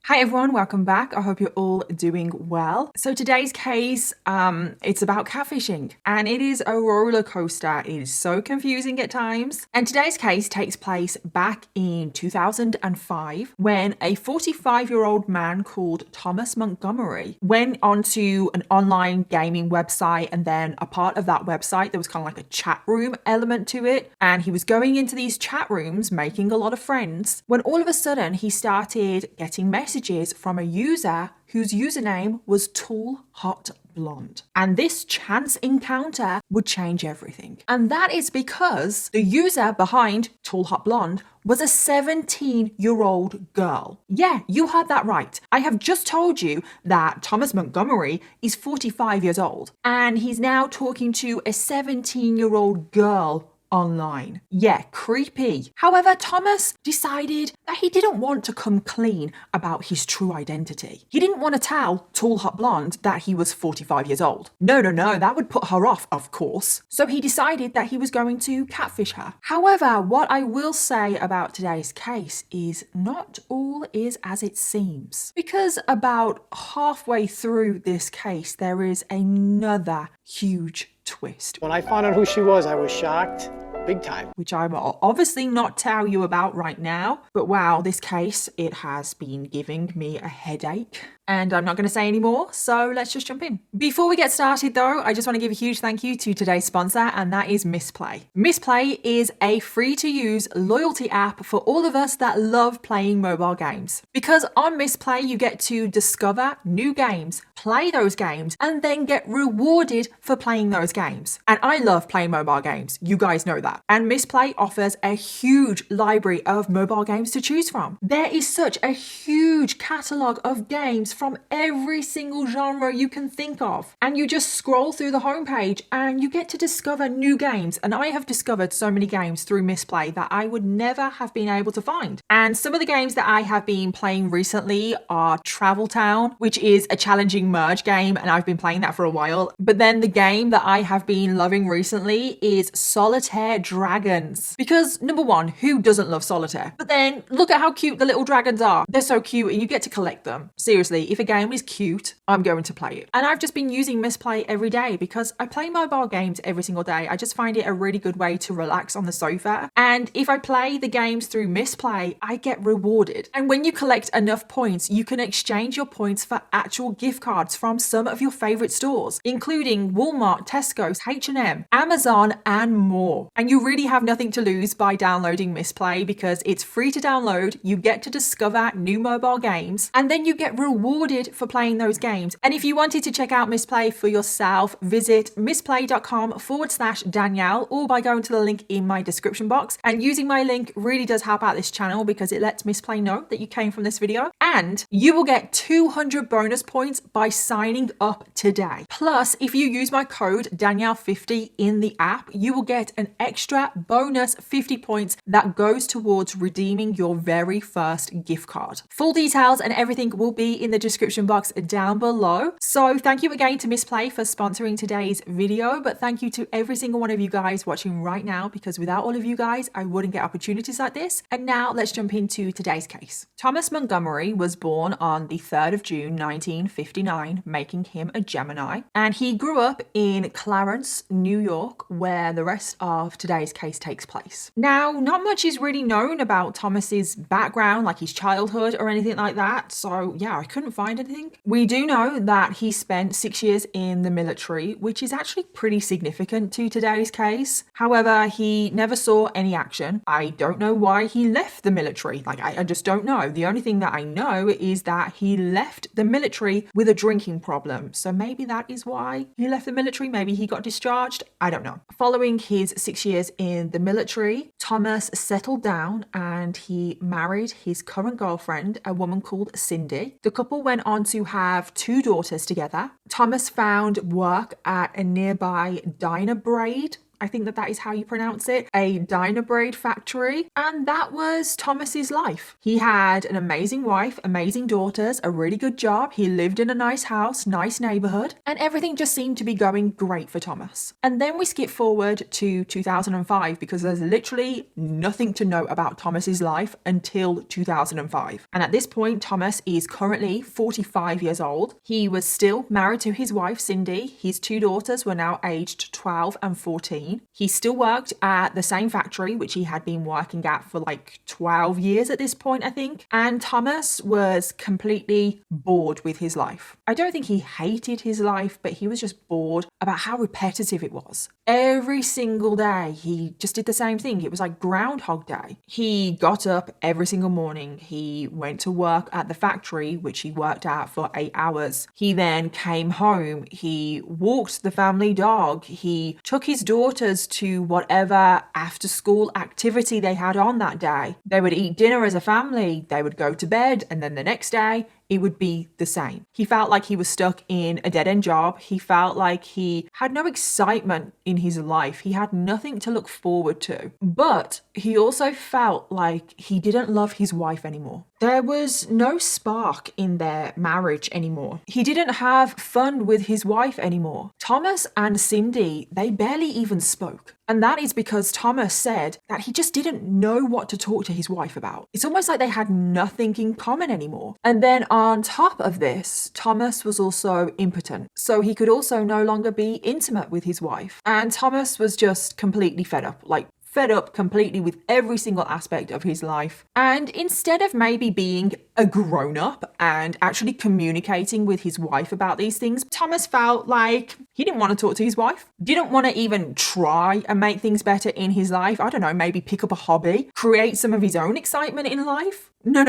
Hi everyone, welcome back. I hope you're all doing well. So today's case, it's about catfishing and it is a roller coaster. It is so confusing at times. And today's case takes place back in 2005 when a 45-year-old man called Thomas Montgomery went onto an online gaming website, and then a part of that website, there was kind of like a chat room element to it. And he was going into these chat rooms, making a lot of friends, when all of a sudden he started getting messages from a user whose username was Tall Hot Blonde. And this chance encounter would change everything. And that is because the user behind Tall Hot Blonde was a 17-year-old girl. Yeah, you heard that right. I have just told you that Thomas Montgomery is 45 years old, and he's now talking to a 17-year-old girl online. Yeah, creepy. However, Thomas decided that he didn't want to come clean about his true identity. He didn't want to tell Tall Hot Blonde that he was 45 years old. No, that would put her off, of course. So he decided that he was going to catfish her. However, what I will say about today's case is not all is as it seems. Because about halfway through this case, there is another huge twist. When I found out who she was, I was shocked. Big time. Which I will obviously not tell you about right now. But wow, this case, it has been giving me a headache. And I'm not going to say any more, so let's just jump in. Before we get started though, I just want to give a huge thank you to today's sponsor, and that is Misplay. Misplay is a free-to-use loyalty app for all of us that love playing mobile games. Because on Misplay, you get to discover new games, play those games, and then get rewarded for playing those games. And I love playing mobile games. You guys know that. And Misplay offers a huge library of mobile games to choose from. There is such a huge catalogue of games from every single genre you can think of. And you just scroll through the homepage and you get to discover new games. And I have discovered so many games through Misplay that I would never have been able to find. And some of the games that I have been playing recently are Travel Town, which is a challenging merge game, and I've been playing that for a while. But then the game that I have been loving recently is Solitaire Dragons. Because number one, who doesn't love solitaire? But then look at how cute the little dragons are. They're so cute and you get to collect them. Seriously, if a game is cute, I'm going to play it. And I've just been using Misplay every day because I play mobile games every single day. I just find it a really good way to relax on the sofa. And if I play the games through Misplay, I get rewarded. And when you collect enough points, you can exchange your points for actual gift cards from some of your favorite stores, including Walmart, Tesco's, H&M, Amazon, and more. And you really have nothing to lose by downloading Misplay because it's free to download. You get to discover new mobile games, and then you get rewarded for playing those games. And if you wanted to check out Misplay for yourself, visit misplay.com/Danielle, or by going to the link in my description box. And using my link really does help out this channel because it lets Misplay know that you came from this video. And you will get 200 bonus points by signing up today. Plus, if you use my code Danielle50 in the app, you will get an extra bonus 50 points that goes towards redeeming your very first gift card. Full details and everything will be in the description box down below. So thank you again to Misplay for sponsoring today's video, but thank you to every single one of you guys watching right now, because without all of you guys, I wouldn't get opportunities like this. And now let's jump into today's case. Thomas Montgomery was born on the 3rd of June, 1959, making him a Gemini. And he grew up in Clarence, New York, where the rest of today's case takes place. Now, not much is really known about Thomas's background, like his childhood or anything like that. So yeah, I couldn't find anything. We do know that he spent 6 years in the military, which is actually pretty significant to today's case. However, he never saw any action. I don't know why he left the military. I just don't know. The only thing that I know is that he left the military with a drinking problem. So maybe that is why he left the military. Maybe he got discharged. I don't know. Following his 6 years in the military, Thomas settled down and he married his current girlfriend, a woman called Cindy. The couple went on to have 2 daughters together. Thomas found work at a nearby diner braid I think that is how you pronounce it, a diner braid factory. And that was Thomas's life. He had an amazing wife, amazing daughters, a really good job. He lived in a nice house, nice neighborhood, and everything just seemed to be going great for Thomas. And then we skip forward to 2005 because there's literally nothing to know about Thomas's life until 2005. And at this point, Thomas is currently 45 years old. He was still married to his wife, Cindy. His two daughters were now aged 12 and 14. He still worked at the same factory, which he had been working at for like 12 years at this point, I think. And Thomas was completely bored with his life. I don't think he hated his life, but he was just bored about how repetitive it was. Every single day, he just did the same thing. It was like Groundhog Day. He got up every single morning. He went to work at the factory, which he worked at for 8 hours. He then came home. He walked the family dog. He took his daughters to whatever after school activity they had on that day. They would eat dinner as a family. They would go to bed. And then the next day, it would be the same. He felt like he was stuck in a dead-end job. He felt like he had no excitement in his life. He had nothing to look forward to. But he also felt like he didn't love his wife anymore. There was no spark in their marriage anymore. He didn't have fun with his wife anymore. Thomas and Cindy, they barely even spoke. And that is because Thomas said that he just didn't know what to talk to his wife about. It's almost like they had nothing in common anymore. And then on top of this, Thomas was also impotent. So he could also no longer be intimate with his wife. And Thomas was just completely fed up, fed up completely with every single aspect of his life. And instead of maybe being a grown-up and actually communicating with his wife about these things, Thomas felt like he didn't want to talk to his wife, didn't want to even try and make things better in his life. I don't know, maybe pick up a hobby, create some of his own excitement in life. No.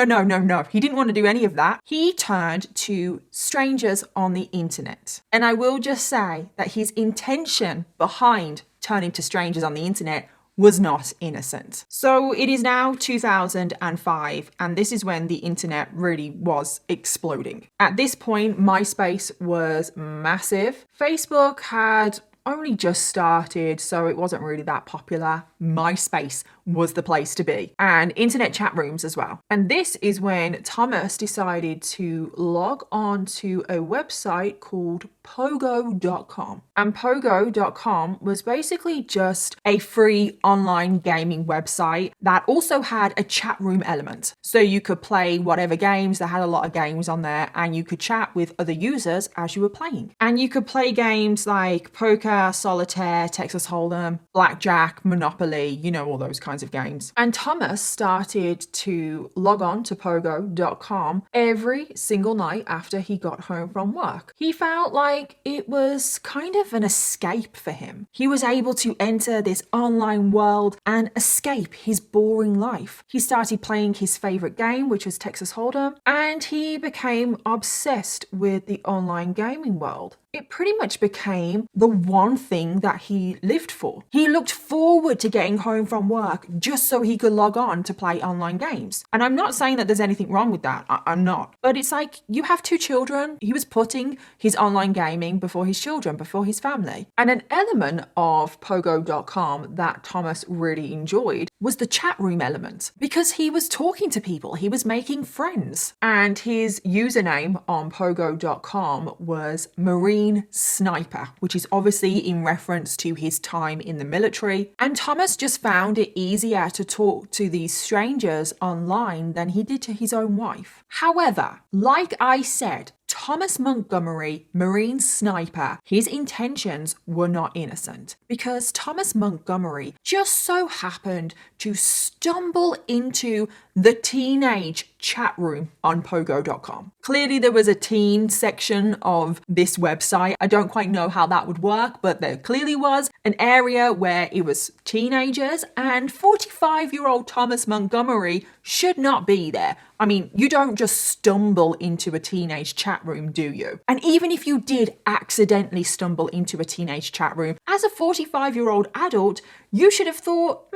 He didn't want to do any of that. He turned to strangers on the internet. And I will just say that his intention behind turning to strangers on the internet was not innocent. So it is now 2005, and this is when the internet really was exploding. At this point, MySpace was massive. Facebook had only just started, so it wasn't really that popular. MySpace was the place to be, and internet chat rooms as well. And this is when Thomas decided to log on to a website called Pogo.com. And Pogo.com was basically just a free online gaming website that also had a chat room element. So you could play whatever games, they had a lot of games on there, and you could chat with other users as you were playing. And you could play games like poker, solitaire, Texas Hold'em, blackjack, Monopoly, all those kinds of games. And Thomas started to log on to Pogo.com every single night after he got home from work. He felt like it was kind of an escape for him. He was able to enter this online world and escape his boring life. He started playing his favorite game, which was Texas Hold'em, and he became obsessed with the online gaming world. It pretty much became the one thing that he lived for. He looked forward to getting home from work just so he could log on to play online games. And I'm not saying that there's anything wrong with that. I'm not. But it's like, you have 2 children. He was putting his online gaming before his children, before his family. And an element of Pogo.com that Thomas really enjoyed was the chat room element, because he was talking to people. He was making friends. And his username on Pogo.com was Marine Sniper, which is obviously in reference to his time in the military. And Thomas just found it easier to talk to these strangers online than he did to his own wife. However, like I said, Thomas Montgomery, Marine Sniper, his intentions were not innocent, because Thomas Montgomery just so happened to stumble into the teenage chat room on Pogo.com. Clearly there was a teen section of this website. I don't quite know how that would work, but there clearly was an area where it was teenagers, and 45-year-old Thomas Montgomery should not be there. I mean, you don't just stumble into a teenage chat room, do you? And even if you did accidentally stumble into a teenage chat room, as a 45-year-old adult, you should have thought,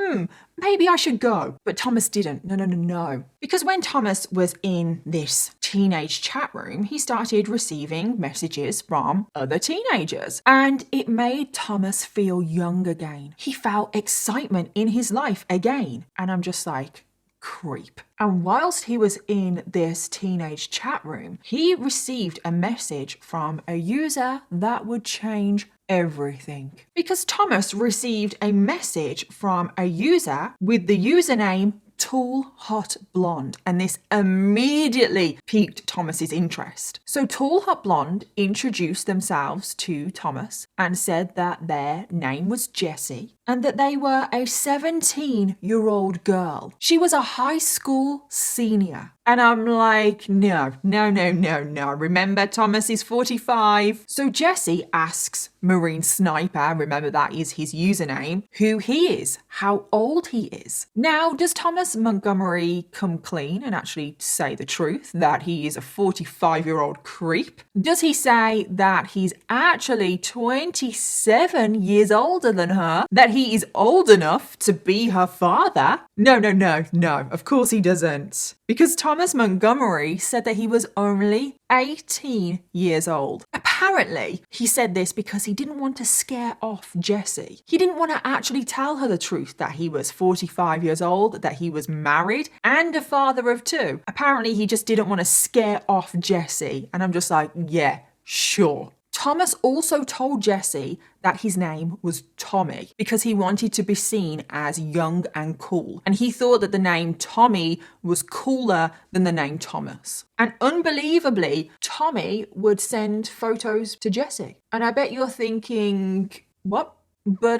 maybe I should go. But Thomas didn't. No. Because when Thomas was in this teenage chat room, he started receiving messages from other teenagers. And it made Thomas feel young again. He felt excitement in his life again. And I'm just like, creep. And whilst he was in this teenage chat room, he received a message from a user that would change everything. Because Thomas received a message from a user with the username Tall Hot Blonde, and this immediately piqued Thomas's interest. So Tall Hot Blonde introduced themselves to Thomas and said that their name was Jessie and that they were a 17-year-old girl. She was a high school senior. And I'm like, no. Remember, Thomas is 45. So Jessie asks Marine Sniper, remember that is his username, who he is, how old he is. Now, does Thomas Montgomery come clean and actually say the truth, that he is a 45-year-old creep? Does he say that he's actually 27 years older than her, that he is old enough to be her father? No. Of course he doesn't. Because Thomas Montgomery said that he was only 18 years old. Apparently, he said this because he didn't want to scare off Jessie. He didn't want to actually tell her the truth that he was 45 years old, that he was married, and a father of 2. Apparently, he just didn't want to scare off Jessie. And I'm just like, yeah, sure. Thomas also told Jessie that his name was Tommy because he wanted to be seen as young and cool. And he thought that the name Tommy was cooler than the name Thomas. And unbelievably, Tommy would send photos to Jessie. And I bet you're thinking, what? But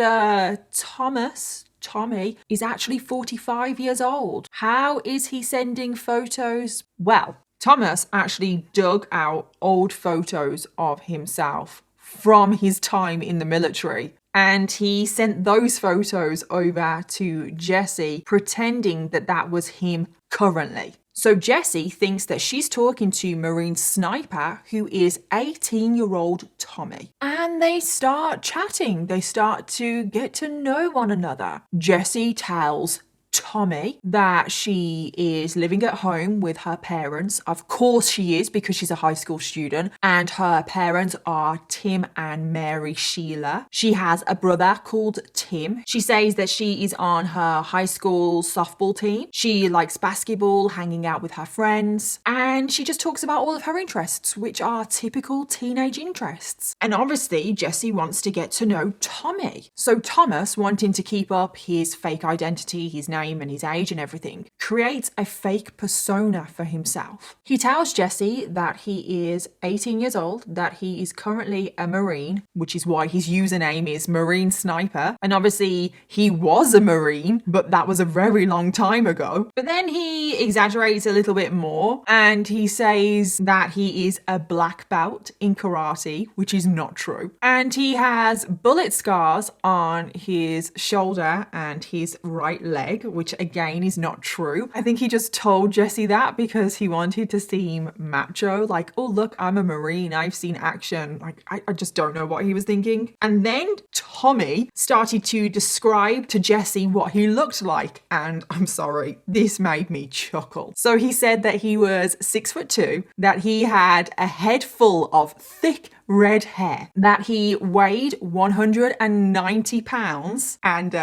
Tommy is actually 45 years old. How is he sending photos? Well, Thomas actually dug out old photos of himself from his time in the military, and he sent those photos over to Jessie, pretending that that was him currently. So Jessie thinks that she's talking to Marine Sniper, who is 18-year-old Tommy. And they start chatting. They start to get to know one another. Jessie tells Tommy that she is living at home with her parents. Of course she is, because she's a high school student, and her parents are Tim and Mary Sheila. She has a brother called Tim. She says that she is on her high school softball team. She likes basketball, hanging out with her friends, and she just talks about all of her interests, which are typical teenage interests. And obviously Jessie wants to get to know Tommy. So Thomas, wanting to keep up his fake identity, his name and his age and everything, creates a fake persona for himself. He tells Jessie that he is 18 years old, that he is currently a Marine, which is why his username is Marine Sniper. And obviously he was a Marine, but that was a very long time ago. But then he exaggerates a little bit more and he says that he is a black belt in karate, which is not true. And he has bullet scars on his shoulder and his right leg, which again is not true. I think he just told Jessie that because he wanted to seem macho, like, oh look, I'm a Marine, I've seen action. Like, I just don't know what he was thinking. And then Tommy started to describe to Jessie what he looked like, and I'm sorry, this made me chuckle. So he said that he was 6'2", that he had a head full of thick red hair, that he weighed 190 pounds, and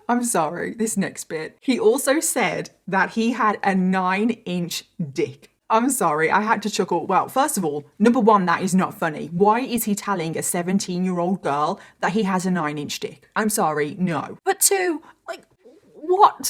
I'm sorry, this next bit. He also said that he had a 9-inch dick. I'm sorry, I had to chuckle. Well, first of all, number one, that is not funny. Why is he telling a 17-year-old girl that he has a 9-inch dick? I'm sorry, no. But two, like, what?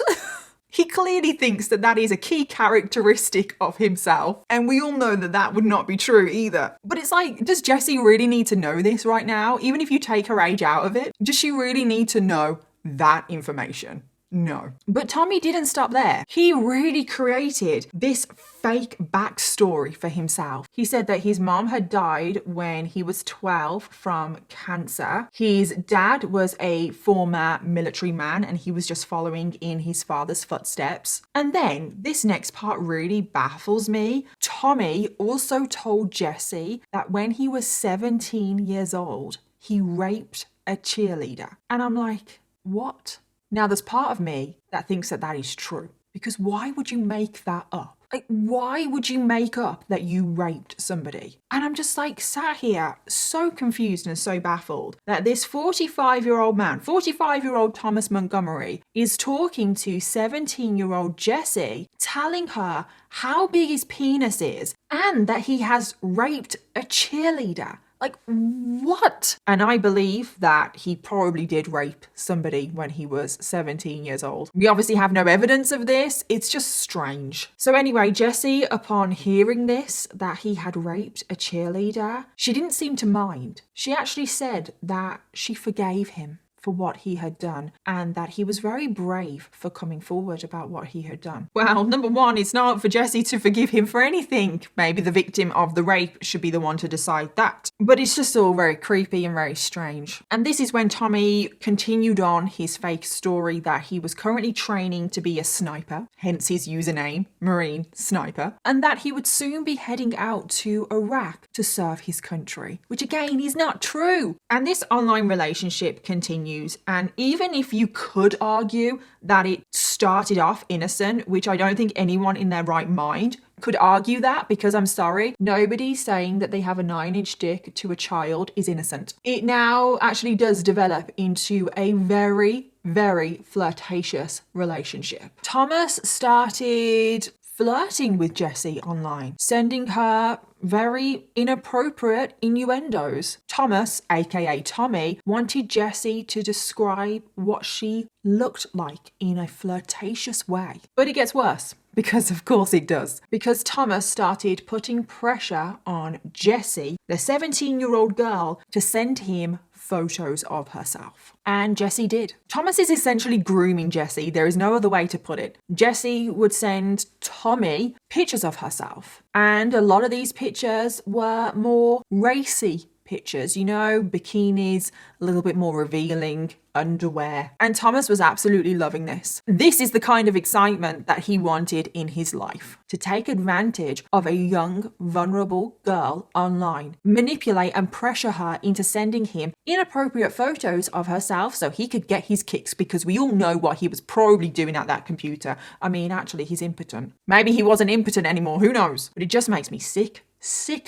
He clearly thinks that that is a key characteristic of himself, and we all know that that would not be true either. But it's like, does Jessie really need to know this right now? Even if you take her age out of it, does she really need to know that information? No. But Tommy didn't stop there. He really created this fake backstory for himself. He said that his mom had died when he was 12 from cancer. His dad was a former military man and he was just following in his father's footsteps. And then this next part really baffles me. Tommy also told Jesse that when he was 17 years old, he raped a cheerleader. And I'm like, what? Now, there's part of me that thinks that that is true. Because why would you make that up? Like, why would you make up that you raped somebody? And I'm just like sat here so confused and so baffled that this 45-year-old man, 45-year-old Thomas Montgomery, is talking to 17-year-old Jesse, telling her how big his penis is and that he has raped a cheerleader. Like, what? And I believe that he probably did rape somebody when he was 17 years old. We obviously have no evidence of this. It's just strange. So anyway, Jesse, upon hearing this, that he had raped a cheerleader, she didn't seem to mind. She actually said that she forgave him for what he had done and that he was very brave for coming forward about what he had done. Well, number one, it's not for Jesse to forgive him for anything. Maybe the victim of the rape should be the one to decide that. But it's just all very creepy and very strange. And this is when Tommy continued on his fake story that he was currently training to be a sniper, hence his username, Marine Sniper, and that he would soon be heading out to Iraq to serve his country, which again is not true. And this online relationship continues. And even if you could argue that it started off innocent, which I don't think anyone in their right mind could argue that, because I'm sorry, nobody saying that they have a 9-inch dick to a child is innocent. It now actually does develop into a very, very flirtatious relationship. Thomas started flirting with Jessie online, sending her very inappropriate innuendos. Thomas, aka Tommy, wanted Jessie to describe what she looked like in a flirtatious way. But it gets worse. Because of course it does. Because Thomas started putting pressure on Jessie, the 17-year-old girl, to send him photos of herself. And Jessie did. Thomas is essentially grooming Jessie. There is no other way to put it. Jessie would send Tommy pictures of herself. And a lot of these pictures were more racy pictures, you know, bikinis, a little bit more revealing, underwear. And Thomas was absolutely loving this. This is the kind of excitement that he wanted in his life. To take advantage of a young, vulnerable girl online, manipulate and pressure her into sending him inappropriate photos of herself so he could get his kicks, because we all know what he was probably doing at that computer. I mean, actually, he's impotent. Maybe he wasn't impotent anymore, who knows? But it just makes me sick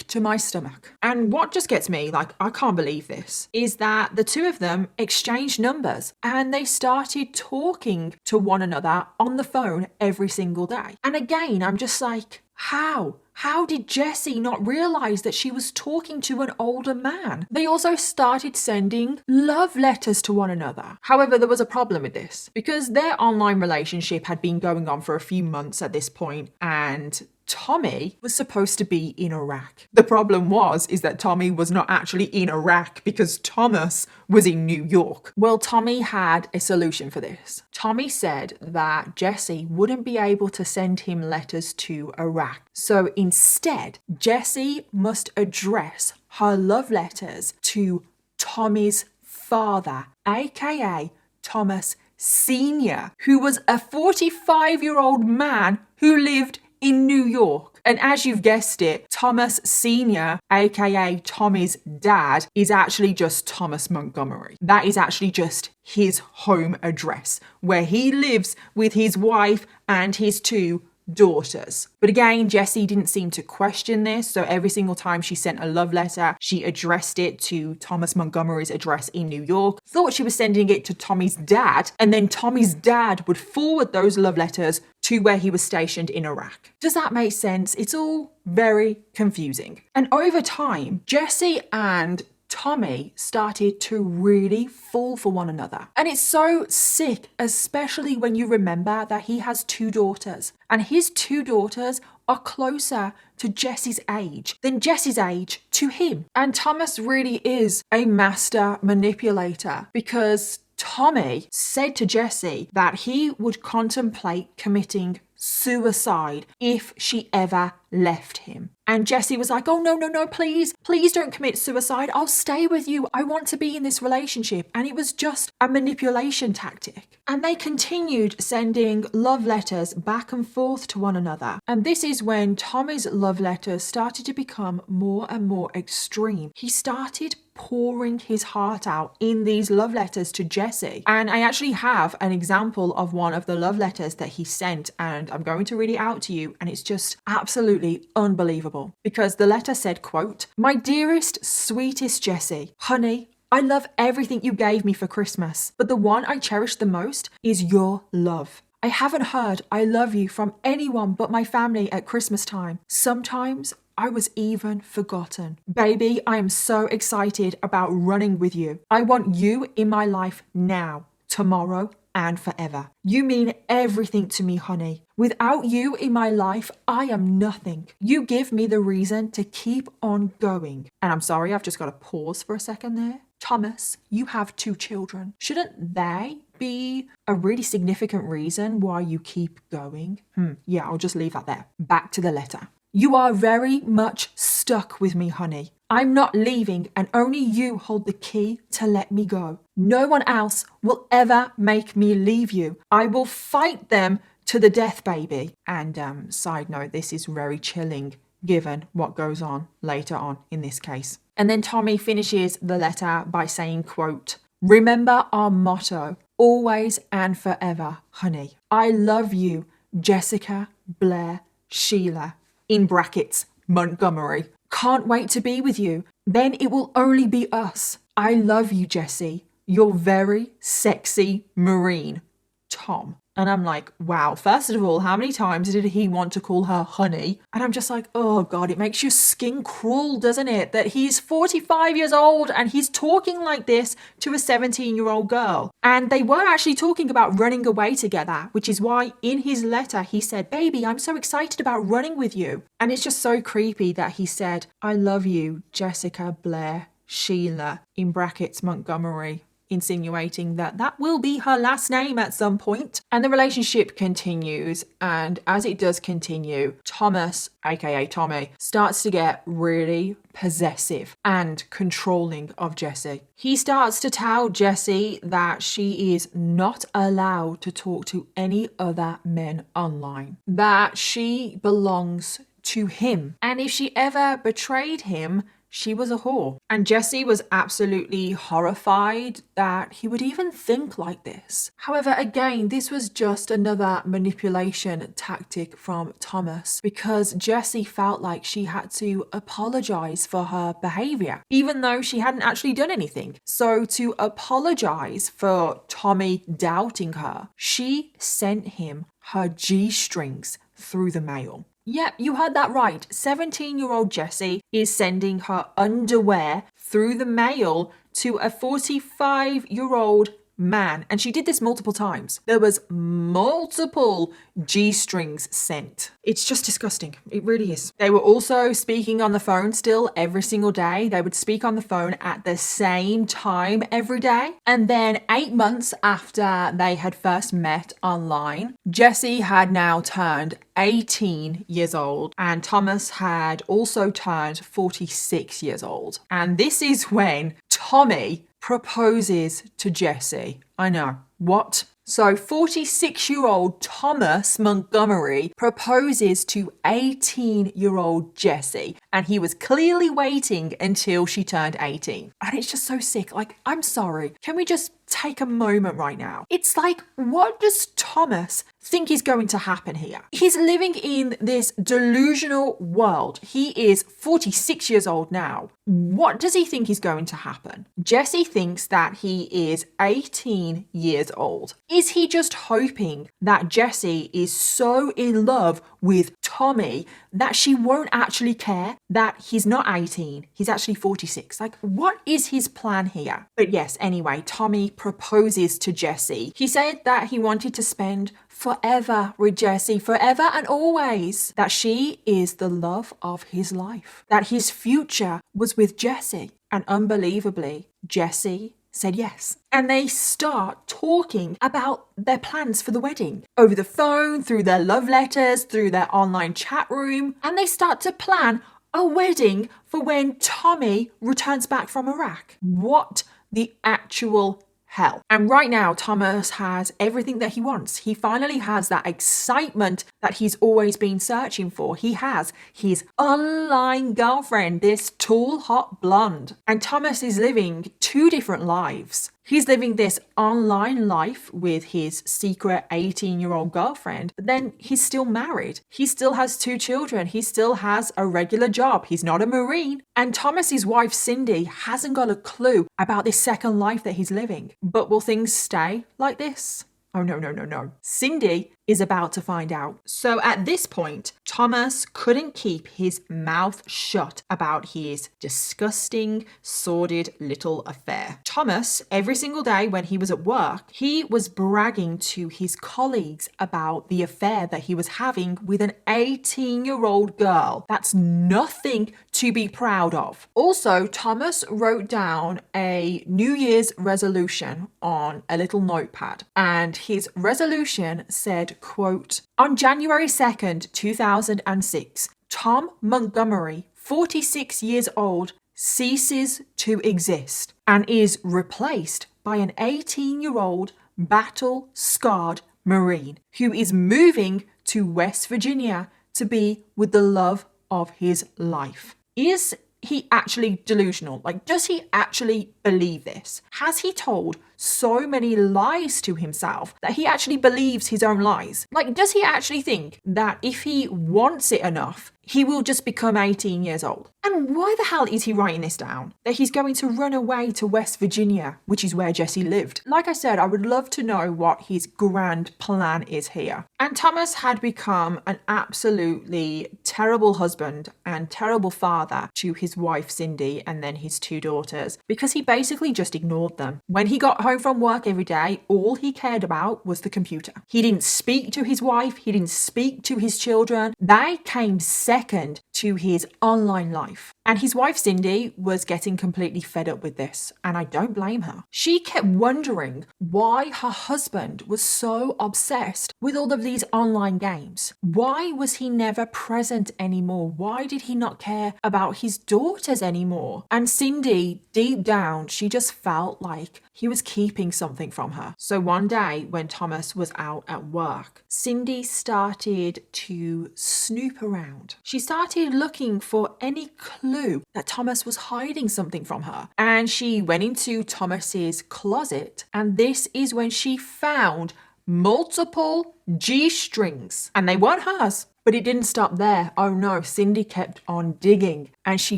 to my stomach. And what just gets me, like, I can't believe this, is that the two of them exchanged numbers and they started talking to one another on the phone every single day. And again, I'm just like, how? How did Jessie not realize that she was talking to an older man? They also started sending love letters to one another. However, there was a problem with this because their online relationship had been going on for a few months at this point, and Tommy was supposed to be in Iraq. The problem is that Tommy was not actually in Iraq because Thomas was in New York. Well, Tommy had a solution for this. Tommy said that Jessie wouldn't be able to send him letters to Iraq. So instead, Jessie must address her love letters to Tommy's father, aka Thomas Sr., who was a 45-year-old man who lived in New York. And as you've guessed it, Thomas Sr., aka Tommy's dad, is actually just Thomas Montgomery. That is actually just his home address, where he lives with his wife and his 2 daughters. But again, Jessie didn't seem to question this, so every single time she sent a love letter, she addressed it to Thomas Montgomery's address in New York, thought she was sending it to Tommy's dad, and then Tommy's dad would forward those love letters to where he was stationed in Iraq. Does that make sense? It's all very confusing. And over time, Jessie and Tommy started to really fall for one another. And it's so sick, especially when you remember that he has 2 daughters. And his 2 daughters are closer to Jessie's age than Jessie's age to him. And Thomas really is a master manipulator, because Tommy said to Jessie that he would contemplate committing suicide if she ever left him. And Jessie was like, oh, no, please don't commit suicide. I'll stay with you. I want to be in this relationship. And it was just a manipulation tactic. And they continued sending love letters back and forth to one another. And this is when Tommy's love letters started to become more and more extreme. He started pouring his heart out in these love letters to Jessie. And I actually have an example of one of the love letters that he sent, and I'm going to read it out to you, and it's just absolutely unbelievable. Because the letter said, quote, "My dearest, sweetest Jessie, honey, I love everything you gave me for Christmas, but the one I cherish the most is your love. I haven't heard I love you from anyone but my family at Christmas time. Sometimes I was even forgotten. Baby, I am so excited about running with you. I want you in my life now, tomorrow, and forever. You mean everything to me, honey. Without you in my life, I am nothing. You give me the reason to keep on going." And I'm sorry, I've just got to pause for a second there. Thomas, you have 2 children. Shouldn't they be a really significant reason why you keep going? Yeah, I'll just leave that there. Back to the letter. "You are very much stuck with me, honey. I'm not leaving, and only you hold the key to let me go. No one else will ever make me leave you. I will fight them to the death, baby." And side note, this is very chilling given what goes on later on in this case. And then Tommy finishes the letter by saying, quote, "Remember our motto, always and forever, honey. I love you, Jessica, Blair, Sheila, in brackets, Montgomery. Can't wait to be with you. Then it will only be us. I love you, Jessie. You're very sexy Marine, Tom." And I'm like, wow, first of all, how many times did he want to call her honey? And I'm just like, oh God, it makes your skin crawl, doesn't it? That he's 45 years old and he's talking like this to a 17-year-old girl. And they were actually talking about running away together, which is why in his letter he said, "Baby, I'm so excited about running with you." And it's just so creepy that he said, "I love you, Jessica, Blair, Sheila," in brackets, Montgomery, insinuating that that will be her last name at some point. And the relationship continues, and as it does continue, Thomas, aka Tommy, starts to get really possessive and controlling of Jessie. He starts to tell Jessie that she is not allowed to talk to any other men online, that she belongs to him, and if she ever betrayed him, she was a whore. And Jessie was absolutely horrified that he would even think like this. However, again, this was just another manipulation tactic from Thomas, because Jessie felt like she had to apologize for her behavior, even though she hadn't actually done anything. So to apologize for Tommy doubting her, she sent him her G-strings through the mail. Yep, you heard that right. 17-year-old Jessie is sending her underwear through the mail to a 45-year-old man. And she did this multiple times. There was multiple G-strings sent. It's just disgusting. It really is. They were also speaking on the phone still every single day. They would speak on the phone at the same time every day. And then 8 months after they had first met online, Jessie had now turned 18 years old, and Thomas had also turned 46 years old. And this is when Tommy proposes to Jessie. I know. What? So 46-year-old Thomas Montgomery proposes to 18-year-old Jessie, and he was clearly waiting until she turned 18. And it's just so sick. Like, I'm sorry. Can we just take a moment right now? It's like, what does Thomas think is going to happen here? He's living in this delusional world. He is 46 years old now. What does he think is going to happen? Jessie thinks that he is 18 years old. Is he just hoping that Jessie is so in love with Tommy that she won't actually care that he's not 18, he's actually 46? Like, what is his plan here? But yes, anyway, Tommy proposes to Jessie. He said that he wanted to spend forever with Jessie, forever and always, that she is the love of his life, that his future was with Jessie. And unbelievably, Jessie said yes. And they start talking about their plans for the wedding over the phone, through their love letters, through their online chat room. And they start to plan a wedding for when Tommy returns back from Iraq. What the actual hell? And right now, Thomas has everything that he wants. He finally has that excitement that he's always been searching for. He has his online girlfriend, this tall, hot blonde. And Thomas is living two different lives. He's living this online life with his secret 18-year-old girlfriend, but then he's still married. He still has 2 children. He still has a regular job. He's not a Marine. And Thomas's wife, Cindy, hasn't got a clue about this second life that he's living. But will things stay like this? Oh, no. Cindy is about to find out. So at this point, Thomas couldn't keep his mouth shut about his disgusting, sordid little affair. Thomas, every single day when he was at work, he was bragging to his colleagues about the affair that he was having with an 18-year-old girl. That's nothing to be proud of. Also, Thomas wrote down a New Year's resolution on a little notepad, and his resolution said, quote, "On January 2nd, 2006, Tom Montgomery, 46 years old, ceases to exist and is replaced by an 18-year-old battle-scarred Marine who is moving to West Virginia to be with the love of his life." Is he actually delusional? Like, does he actually believe this? Has he told so many lies to himself that he actually believes his own lies? Like, does he actually think that if he wants it enough, he will just become 18 years old? And why the hell is he writing this down? That he's going to run away to West Virginia, which is where Jesse lived. Like I said, I would love to know what his grand plan is here. And Thomas had become an absolutely terrible husband and terrible father to his wife Cindy and then his 2 daughters, because he basically just ignored them. When he got home from work every day, all he cared about was the computer. He didn't speak to his wife. He didn't speak to his children. They came second to his online life. And his wife Cindy was getting completely fed up with this, and I don't blame her. She kept wondering why her husband was so obsessed with all of these online games. Why was he never present anymore? Why did he not care about his daughters anymore? And Cindy, deep down, she just felt like he was keeping something from her. So one day when Thomas was out at work, Cindy started to snoop around. She started looking for any clue that Thomas was hiding something from her. And she went into Thomas's closet, and this is when she found multiple G-strings, and they weren't hers. But it didn't stop there. Oh no, Cindy kept on digging, and she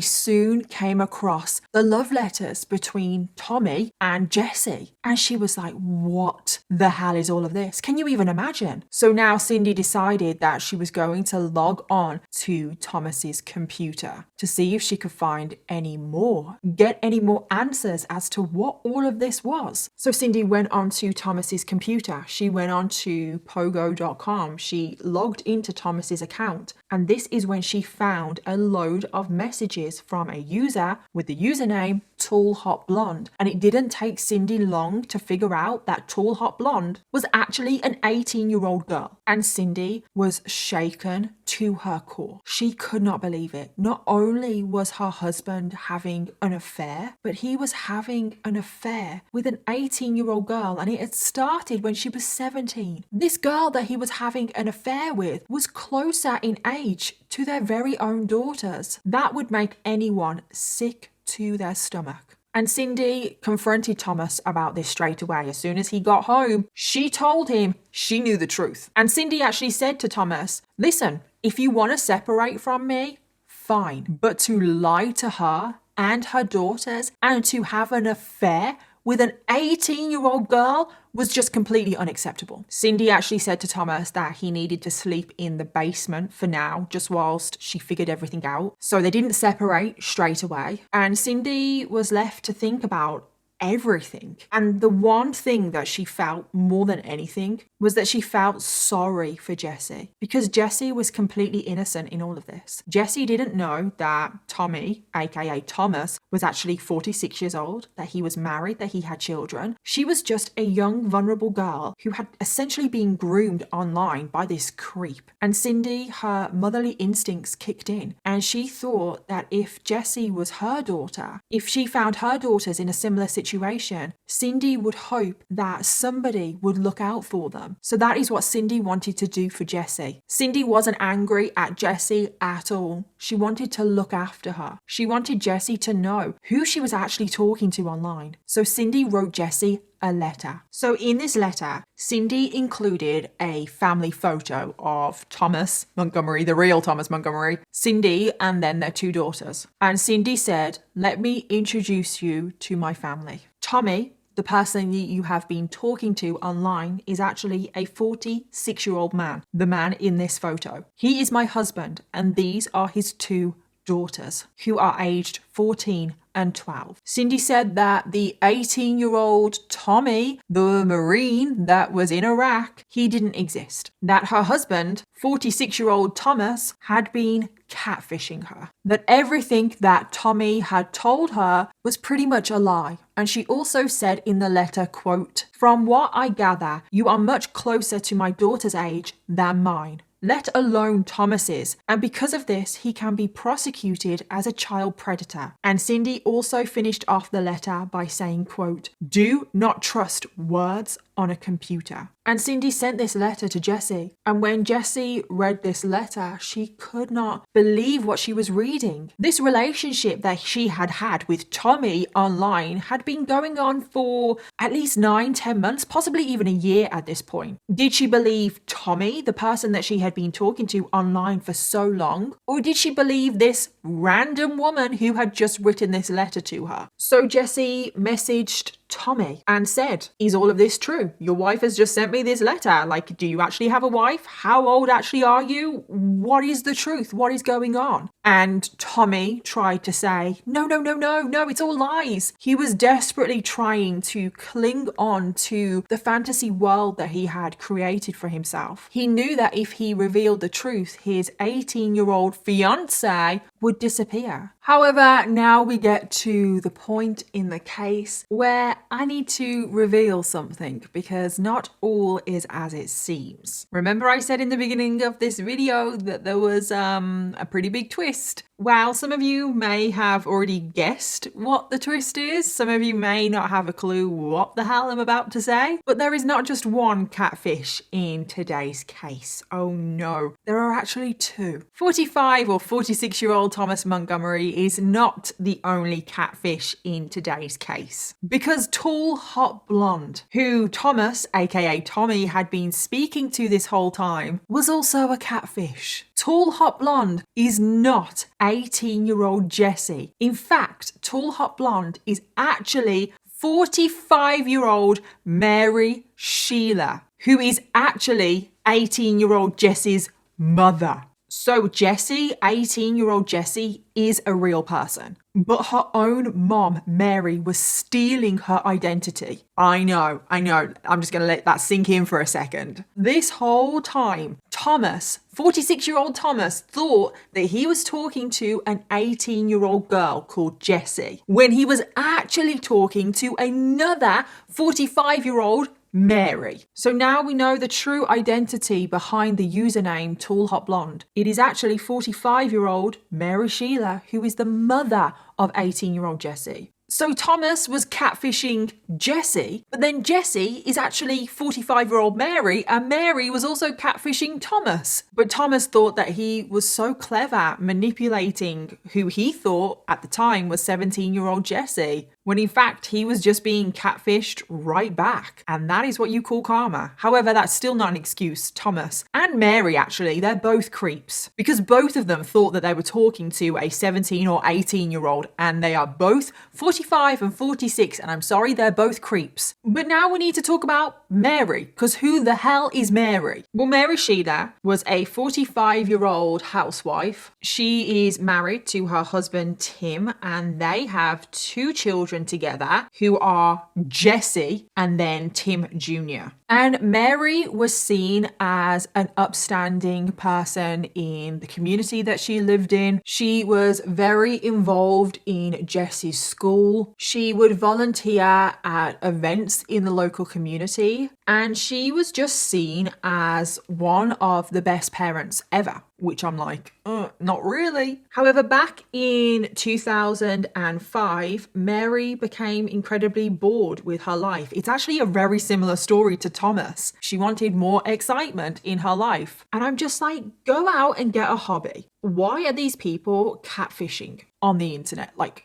soon came across the love letters between Tommy and Jesse. And she was like, what the hell is all of this? Can you even imagine? So now Cindy decided that she was going to log on to Thomas's computer to see if she could find any more, get any more answers as to what all of this was. So Cindy went onto Thomas's computer. She went on to pogo.com. She logged into Thomas's account, and this is when she found a load of messages from a user with the username Tall Hot Blonde. And it didn't take Cindy long to figure out that Tall Hot Blonde was actually an 18-year-old girl. And Cindy was shaken to her core. She could not believe it. Not only was her husband having an affair, but he was having an affair with an 18-year-old girl, and it had started when she was 17. This girl that he was having an affair with was closer in age to their very own daughters. That would make anyone sick to their stomach. And Cindy confronted Thomas about this straight away. As soon as he got home, she told him she knew the truth. And Cindy actually said to Thomas, listen, if you want to separate from me, fine. But to lie to her and her daughters and to have an affair with an 18-year-old girl was just completely unacceptable. Cindy actually said to Thomas that he needed to sleep in the basement for now, just whilst she figured everything out. So they didn't separate straight away. And Cindy was left to think about everything. And the one thing that she felt more than anything was that she felt sorry for Jesse, because Jesse was completely innocent in all of this. Jesse didn't know that Tommy, aka Thomas, was actually 46 years old, that he was married, that he had children. She was just a young, vulnerable girl who had essentially been groomed online by this creep. And Cindy, her motherly instincts kicked in, and she thought that if Jesse was her daughter, if she found her daughters in a similar situation, Cindy would hope that somebody would look out for them. So that is what Cindy wanted to do for Jesse. Cindy wasn't angry at Jesse at all. She wanted to look after her. She wanted Jesse to know who she was actually talking to online. So Cindy wrote Jesse a letter. So in this letter, Cindy included a family photo of Thomas Montgomery, the real Thomas Montgomery, Cindy, and then their two daughters. And Cindy said, "Let me introduce you to my family. Tommy, the person that you have been talking to online, is actually a 46-year-old man, the man in this photo. He is my husband, and these are his two daughters, who are aged 14 and 12. Cindy said that the 18-year-old Tommy, the Marine that was in Iraq, he didn't exist. That her husband, 46-year-old Thomas, had been catfishing her. That everything that Tommy had told her was pretty much a lie. And she also said in the letter, quote, "From what I gather, you are much closer to my daughter's age than mine, let alone Thomas's, and because of this, he can be prosecuted as a child predator." And Cindy also finished off the letter by saying, quote, "Do not trust words on a computer." And Cindy sent this letter to Jesse. And when Jesse read this letter, she could not believe what she was reading. This relationship that she had had with Tommy online had been going on for at least 9-10 months, possibly even a year at this point. Did she believe Tommy, the person that she had been talking to online for so long? Or did she believe this random woman who had just written this letter to her? So Jesse messaged Tommy and said, "Is all of this true? Your wife has just sent me this letter. Like, do you actually have a wife? How old actually are you? What is the truth? What is going on?" And Tommy tried to say, no, it's all lies. He was desperately trying to cling on to the fantasy world that he had created for himself. He knew that if he revealed the truth, his 18-year-old fiance would disappear. However, now we get to the point in the case where I need to reveal something, because not all is as it seems. Remember I said in the beginning of this video that there was a pretty big twist? Well, some of you may have already guessed what the twist is. Some of you may not have a clue what the hell I'm about to say. But there is not just one catfish in today's case. Oh no, there are actually two. 45 or 46-year-old Thomas Montgomery is not the only catfish in today's case. Because tall, hot blonde, who Thomas, aka Tommy, had been speaking to this whole time, was also a catfish. Tall Hot Blonde is not 18-year-old Jesse. In fact, Tall Hot Blonde is actually 45-year-old Mary Sheila, who is actually 18-year-old Jesse's mother. So Jessie, 18-year-old Jessie, is a real person. But her own mom, Mary, was stealing her identity. I know. I'm just going to let that sink in for a second. This whole time, Thomas, 46-year-old Thomas, thought that he was talking to an 18-year-old girl called Jessie, when he was actually talking to another 45-year-old Mary. So now we know the true identity behind the username Tall Hot Blonde. It is actually 45-year-old Mary Sheila, who is the mother of 18-year-old Jesse. So Thomas was catfishing Jesse, but then Jesse is actually 45-year-old Mary, and Mary was also catfishing Thomas. But Thomas thought that he was so clever manipulating who he thought at the time was 17-year-old Jesse, when in fact he was just being catfished right back. And that is what you call karma. However, that's still not an excuse. Thomas and Mary, actually, they're both creeps, because both of them thought that they were talking to a 17 or 18-year-old, and they are both 45 45 and 46, and I'm sorry, they're both creeps. But now we need to talk about Mary, because who the hell is Mary? Well, Mary Sheila was a 45-year-old housewife. She is married to her husband, Tim, and they have 2 children together who are Jesse and then Tim Jr. And Mary was seen as an upstanding person in the community that she lived in. She was very involved in Jesse's school. She would volunteer at events in the local community, and she was just seen as one of the best parents ever, which I'm like, not really. However, back in 2005, Mary became incredibly bored with her life. It's actually a very similar story to Thomas. She wanted more excitement in her life. And I'm just like, go out and get a hobby. Why are these people catfishing on the internet? Like,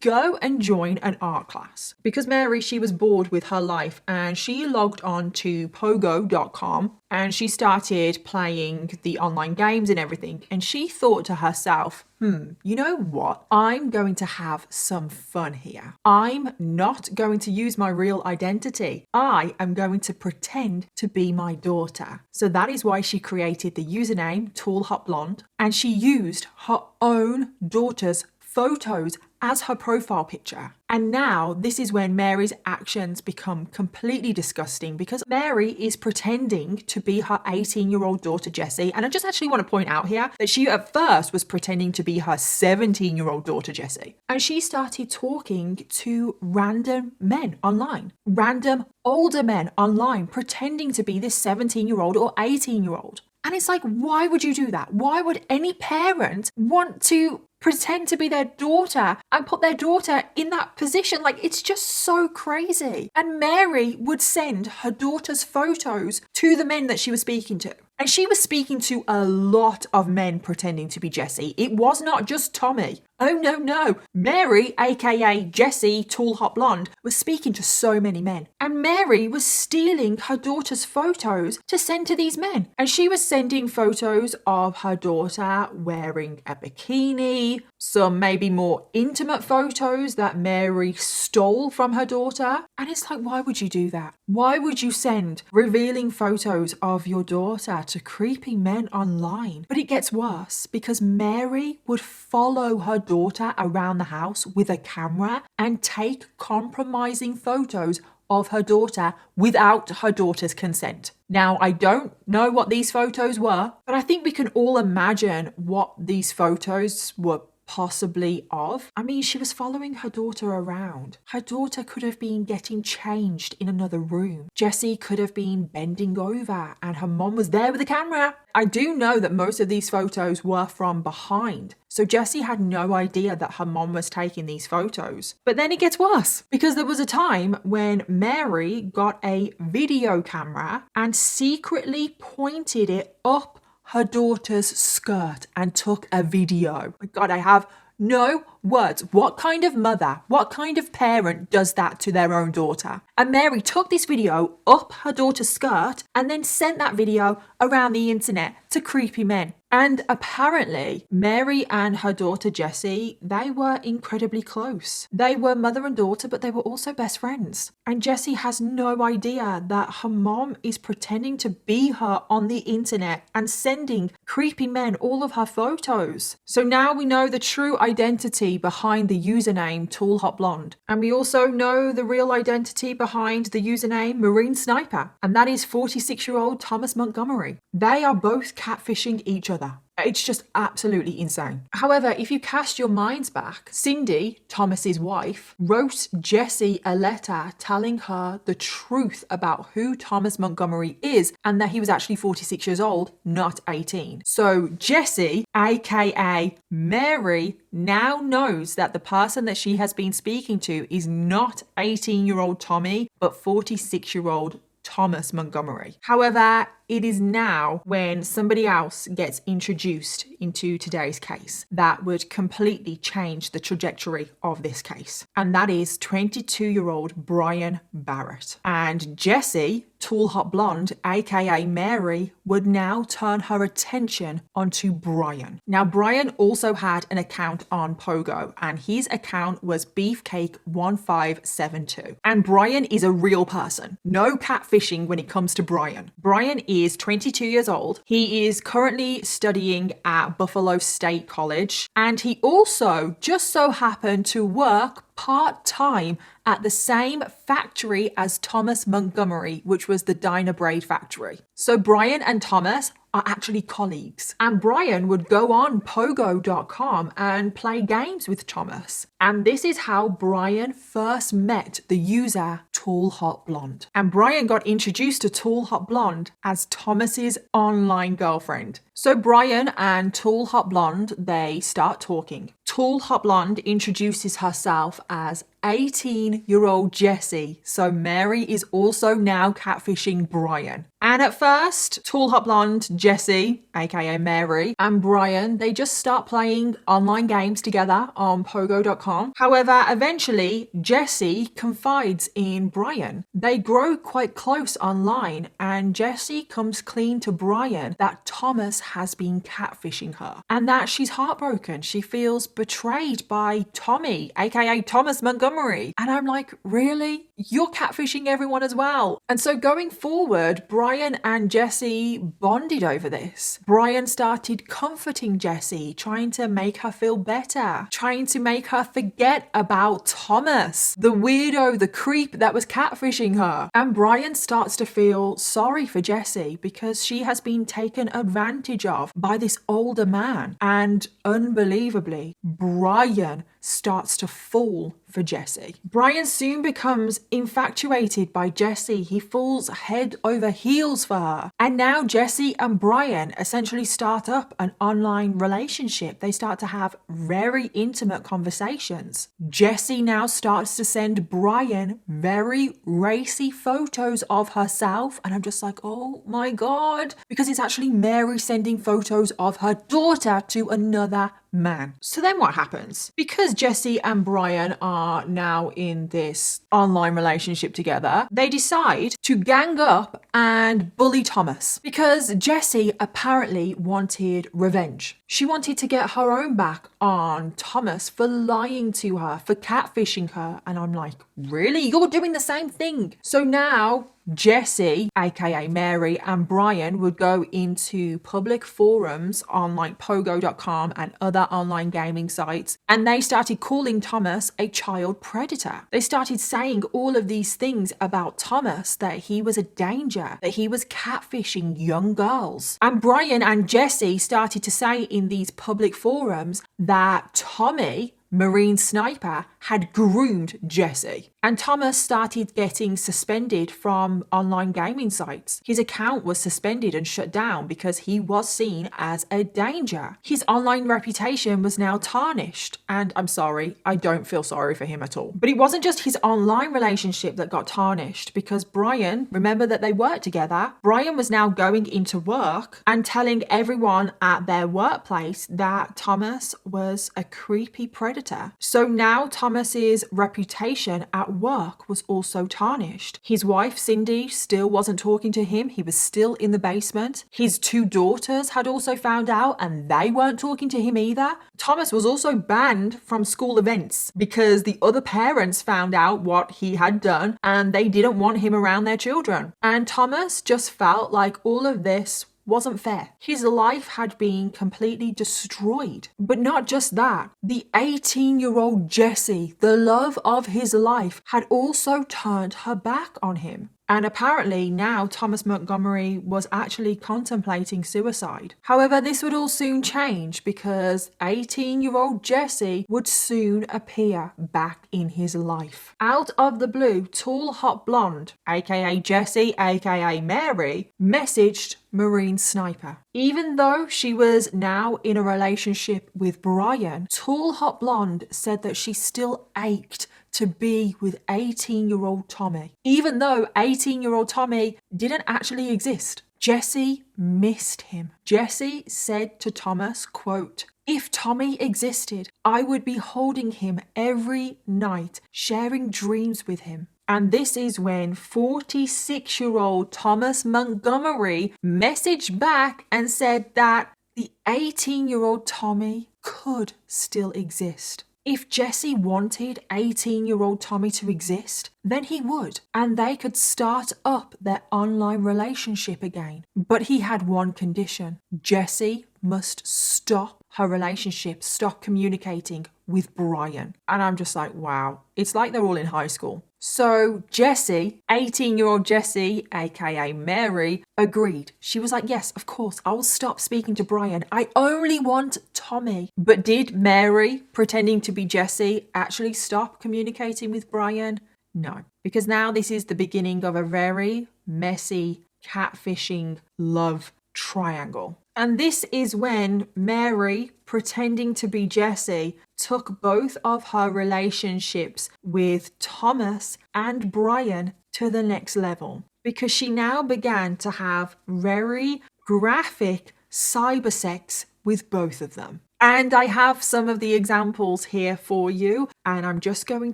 go and join an art class. Because Mary, she was bored with her life, and she logged on to pogo.com and she started playing the online games and everything. And she thought to herself, you know what? I'm going to have some fun here. I'm not going to use my real identity. I am going to pretend to be my daughter. So that is why she created the username Tall Hot Blonde, and she used her own daughter's photos as her profile picture. And now this is when Mary's actions become completely disgusting, because Mary is pretending to be her 18-year-old daughter Jessie. And I just actually want to point out here that she at first was pretending to be her 17-year-old daughter Jessie. And she started talking to random men online, random older men online, pretending to be this 17-year-old or 18-year-old. And it's like, why would you do that? Why would any parent want to pretend to be their daughter and put their daughter in that position? Like, it's just so crazy. And Mary would send her daughter's photos to the men that she was speaking to. And she was speaking to a lot of men pretending to be Jessie. It was not just Tommy. Oh, no. Mary, aka Jessie, Tall Hot Blonde, was speaking to so many men. And Mary was stealing her daughter's photos to send to these men. And she was sending photos of her daughter wearing a bikini, some maybe more intimate photos that Mary stole from her daughter. And it's like, why would you do that? Why would you send revealing photos of your daughter to creepy men online? But it gets worse, because Mary would follow her daughter around the house with a camera and take compromising photos of her daughter without her daughter's consent. Now, I don't know what these photos were, but I think we can all imagine what these photos were possibly of. I mean, she was following her daughter around. Her daughter could have been getting changed in another room. Jessie could have been bending over and her mom was there with a camera. I do know that most of these photos were from behind. So Jessie had no idea that her mom was taking these photos. But then it gets worse, because there was a time when Mary got a video camera and secretly pointed it up her daughter's skirt and took a video. My God, I have no words. What kind of mother, what kind of parent does that to their own daughter? And Mary took this video up her daughter's skirt and then sent that video around the internet to creepy men. And apparently, Mary and her daughter Jessie, they were incredibly close. They were mother and daughter, but they were also best friends. And Jessie has no idea that her mom is pretending to be her on the internet and sending creepy men all of her photos. So now we know the true identity behind the username Tall Hot Blonde. And we also know the real identity behind the username Marine Sniper. And that is 46-year-old Thomas Montgomery. They are both catfishing each other. It's just absolutely insane. However, if you cast your minds back, Cindy, Thomas's wife, wrote Jessie a letter telling her the truth about who Thomas Montgomery is and that he was actually 46 years old, not 18. So Jessie, aka Mary, now knows that the person that she has been speaking to is not 18-year-old Tommy, but 46-year-old Thomas Montgomery. However, it is now when somebody else gets introduced into today's case that would completely change the trajectory of this case. And that is 22-year-old Brian Barrett. And Jessie, Tall Hot Blonde, aka Mary, would now turn her attention onto Brian. Now, Brian also had an account on Pogo, and his account was Beefcake1572. And Brian is a real person. No catfishing when it comes to Brian. Brian is 22 years old. He is currently studying at Buffalo State College, and he also just so happened to work part-time at the same factory as Thomas Montgomery, which was the Diner Braid factory. So Brian and Thomas are actually colleagues. And Brian would go on Pogo.com and play games with Thomas. And this is how Brian first met the user Tall Hot Blonde. And Brian got introduced to Tall Hot Blonde as Thomas's online girlfriend. So Brian and Tall Hot Blonde, they start talking. Tall Hot Blonde introduces herself as 18-year-old Jessie, so Mary is also now catfishing Brian. And at first, Tall Hot Blonde, Jessie, aka Mary, and Brian, they just start playing online games together on Pogo.com. However, eventually, Jessie confides in Brian. They grow quite close online, and Jessie comes clean to Brian that Thomas has been catfishing her and that she's heartbroken. She feels betrayed by Tommy, aka Thomas Montgomery. And I'm like, really? You're catfishing everyone as well. And so going forward, Brian and Jessie bonded over this. Brian started comforting Jessie, trying to make her feel better, trying to make her forget about Thomas, the weirdo, the creep that was catfishing her. And Brian starts to feel sorry for Jessie because she has been taken advantage of by this older man. And unbelievably, Brian starts to fall for Jessie. Brian soon becomes infatuated by Jessie. He falls head over heels for her. And now Jessie and Brian essentially start up an online relationship. They start to have very intimate conversations. Jessie now starts to send Brian very racy photos of herself. And I'm just like, oh my God, because it's actually Mary sending photos of her daughter to another man. So then what happens? Because Jessie and Brian are now in this online relationship together, they decide to gang up and bully Thomas because Jessie apparently wanted revenge. She wanted to get her own back on Thomas for lying to her, for catfishing her. And I'm like, really? You're doing the same thing. So now Jessie, aka Mary, and Brian would go into public forums on like Pogo.com and other online gaming sites, and they started calling Thomas a child predator. They started saying all of these things about Thomas, that he was a danger, that he was catfishing young girls. And Brian and Jessie started to say in these public forums that Tommy, Marine Sniper, had groomed Jessie. And Thomas started getting suspended from online gaming sites. His account was suspended and shut down because he was seen as a danger. His online reputation was now tarnished. And I'm sorry, I don't feel sorry for him at all. But it wasn't just his online relationship that got tarnished, because Brian, remember that they worked together, Brian was now going into work and telling everyone at their workplace that Thomas was a creepy predator. So now Thomas's reputation at work was also tarnished. His wife Cindy still wasn't talking to him. He was still in the basement. His two daughters had also found out and they weren't talking to him either. Thomas was also banned from school events because the other parents found out what he had done and they didn't want him around their children. And Thomas just felt like all of this wasn't fair. His life had been completely destroyed. But not just that, the 18-year-old Jessie, the love of his life, had also turned her back on him. And apparently now Thomas Montgomery was actually contemplating suicide. However, this would all soon change because 18-year-old Jessie would soon appear back in his life. Out of the blue, Tall Hot Blonde, aka Jessie, aka Mary, messaged Marine Sniper. Even though she was now in a relationship with Brian, Tall Hot Blonde said that she still ached to be with 18-year-old Tommy, even though 18-year-old Tommy didn't actually exist. Jessie missed him. Jessie said to Thomas, quote, "If Tommy existed, I would be holding him every night, sharing dreams with him." And this is when 46-year-old Thomas Montgomery messaged back and said that the 18-year-old Tommy could still exist. If Jessie wanted 18-year-old Tommy to exist, then he would, and they could start up their online relationship again. But he had one condition. Jessie must stop her relationship, stop communicating with Brian. And I'm just like, wow. It's like they're all in high school. So Jessie, 18-year-old Jessie, aka Mary, agreed. She was like, yes, of course, I will stop speaking to Brian. I only want Tommy. But did Mary, pretending to be Jessie, actually stop communicating with Brian? No, because now this is the beginning of a very messy catfishing love triangle. And this is when Mary, pretending to be Jessie, took both of her relationships with Thomas and Brian to the next level, because she now began to have very graphic cyber sex with both of them. And I have some of the examples here for you, and I'm just going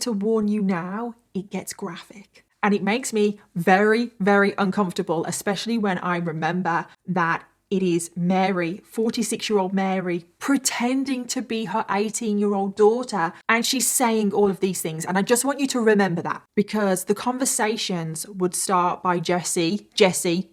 to warn you now, it gets graphic. And it makes me very, very uncomfortable, especially when I remember that it is Mary, 46-year-old Mary, pretending to be her 18-year-old daughter, and she's saying all of these things. And I just want you to remember that, because the conversations would start by Jessie,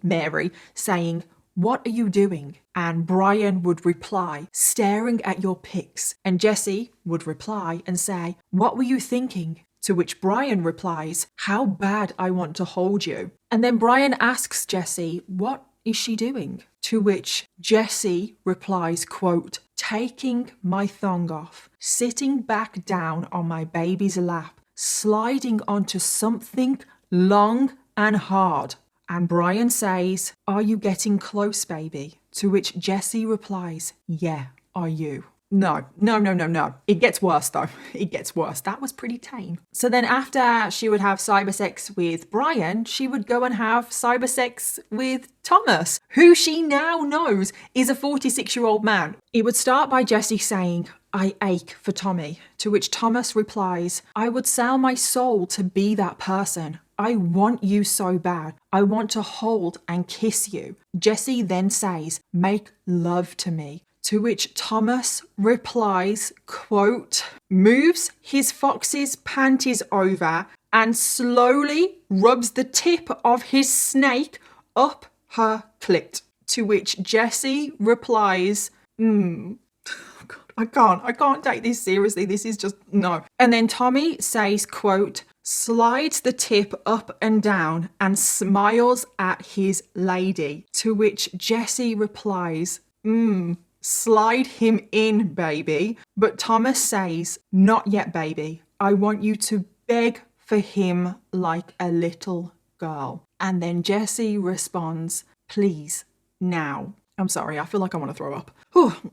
Mary, saying, "What are you doing?" And Brian would reply, "Staring at your pics." And Jessie would reply and say, "What were you thinking?" To which Brian replies, "How bad I want to hold you." And then Brian asks Jessie, "What is she doing?" To which Jessie replies, quote, "Taking my thong off, sitting back down on my baby's lap, sliding onto something long and hard." And Brian says, "Are you getting close, baby?" To which Jessie replies, "Yeah, are you?" No. It gets worse though. It gets worse. That was pretty tame. So then after she would have cyber sex with Brian, she would go and have cyber sex with Thomas, who she now knows is a 46-year-old man. It would start by Jessie saying, "I ache for Tommy." To which Thomas replies, "I would sell my soul to be that person. I want you so bad. I want to hold and kiss you." Jessie then says, "Make love to me." To which Thomas replies, quote, "Moves his fox's panties over and slowly rubs the tip of his snake up her clit." To which Jessie replies, God, I can't take this seriously. This is just, no. And then Tommy says, quote, "Slides the tip up and down and smiles at his lady." To which Jessie replies, "Slide him in, baby." But Thomas says, "Not yet, baby. I want you to beg for him like a little girl." And then Jessie responds, "Please, now." I'm sorry, I feel like I want to throw up.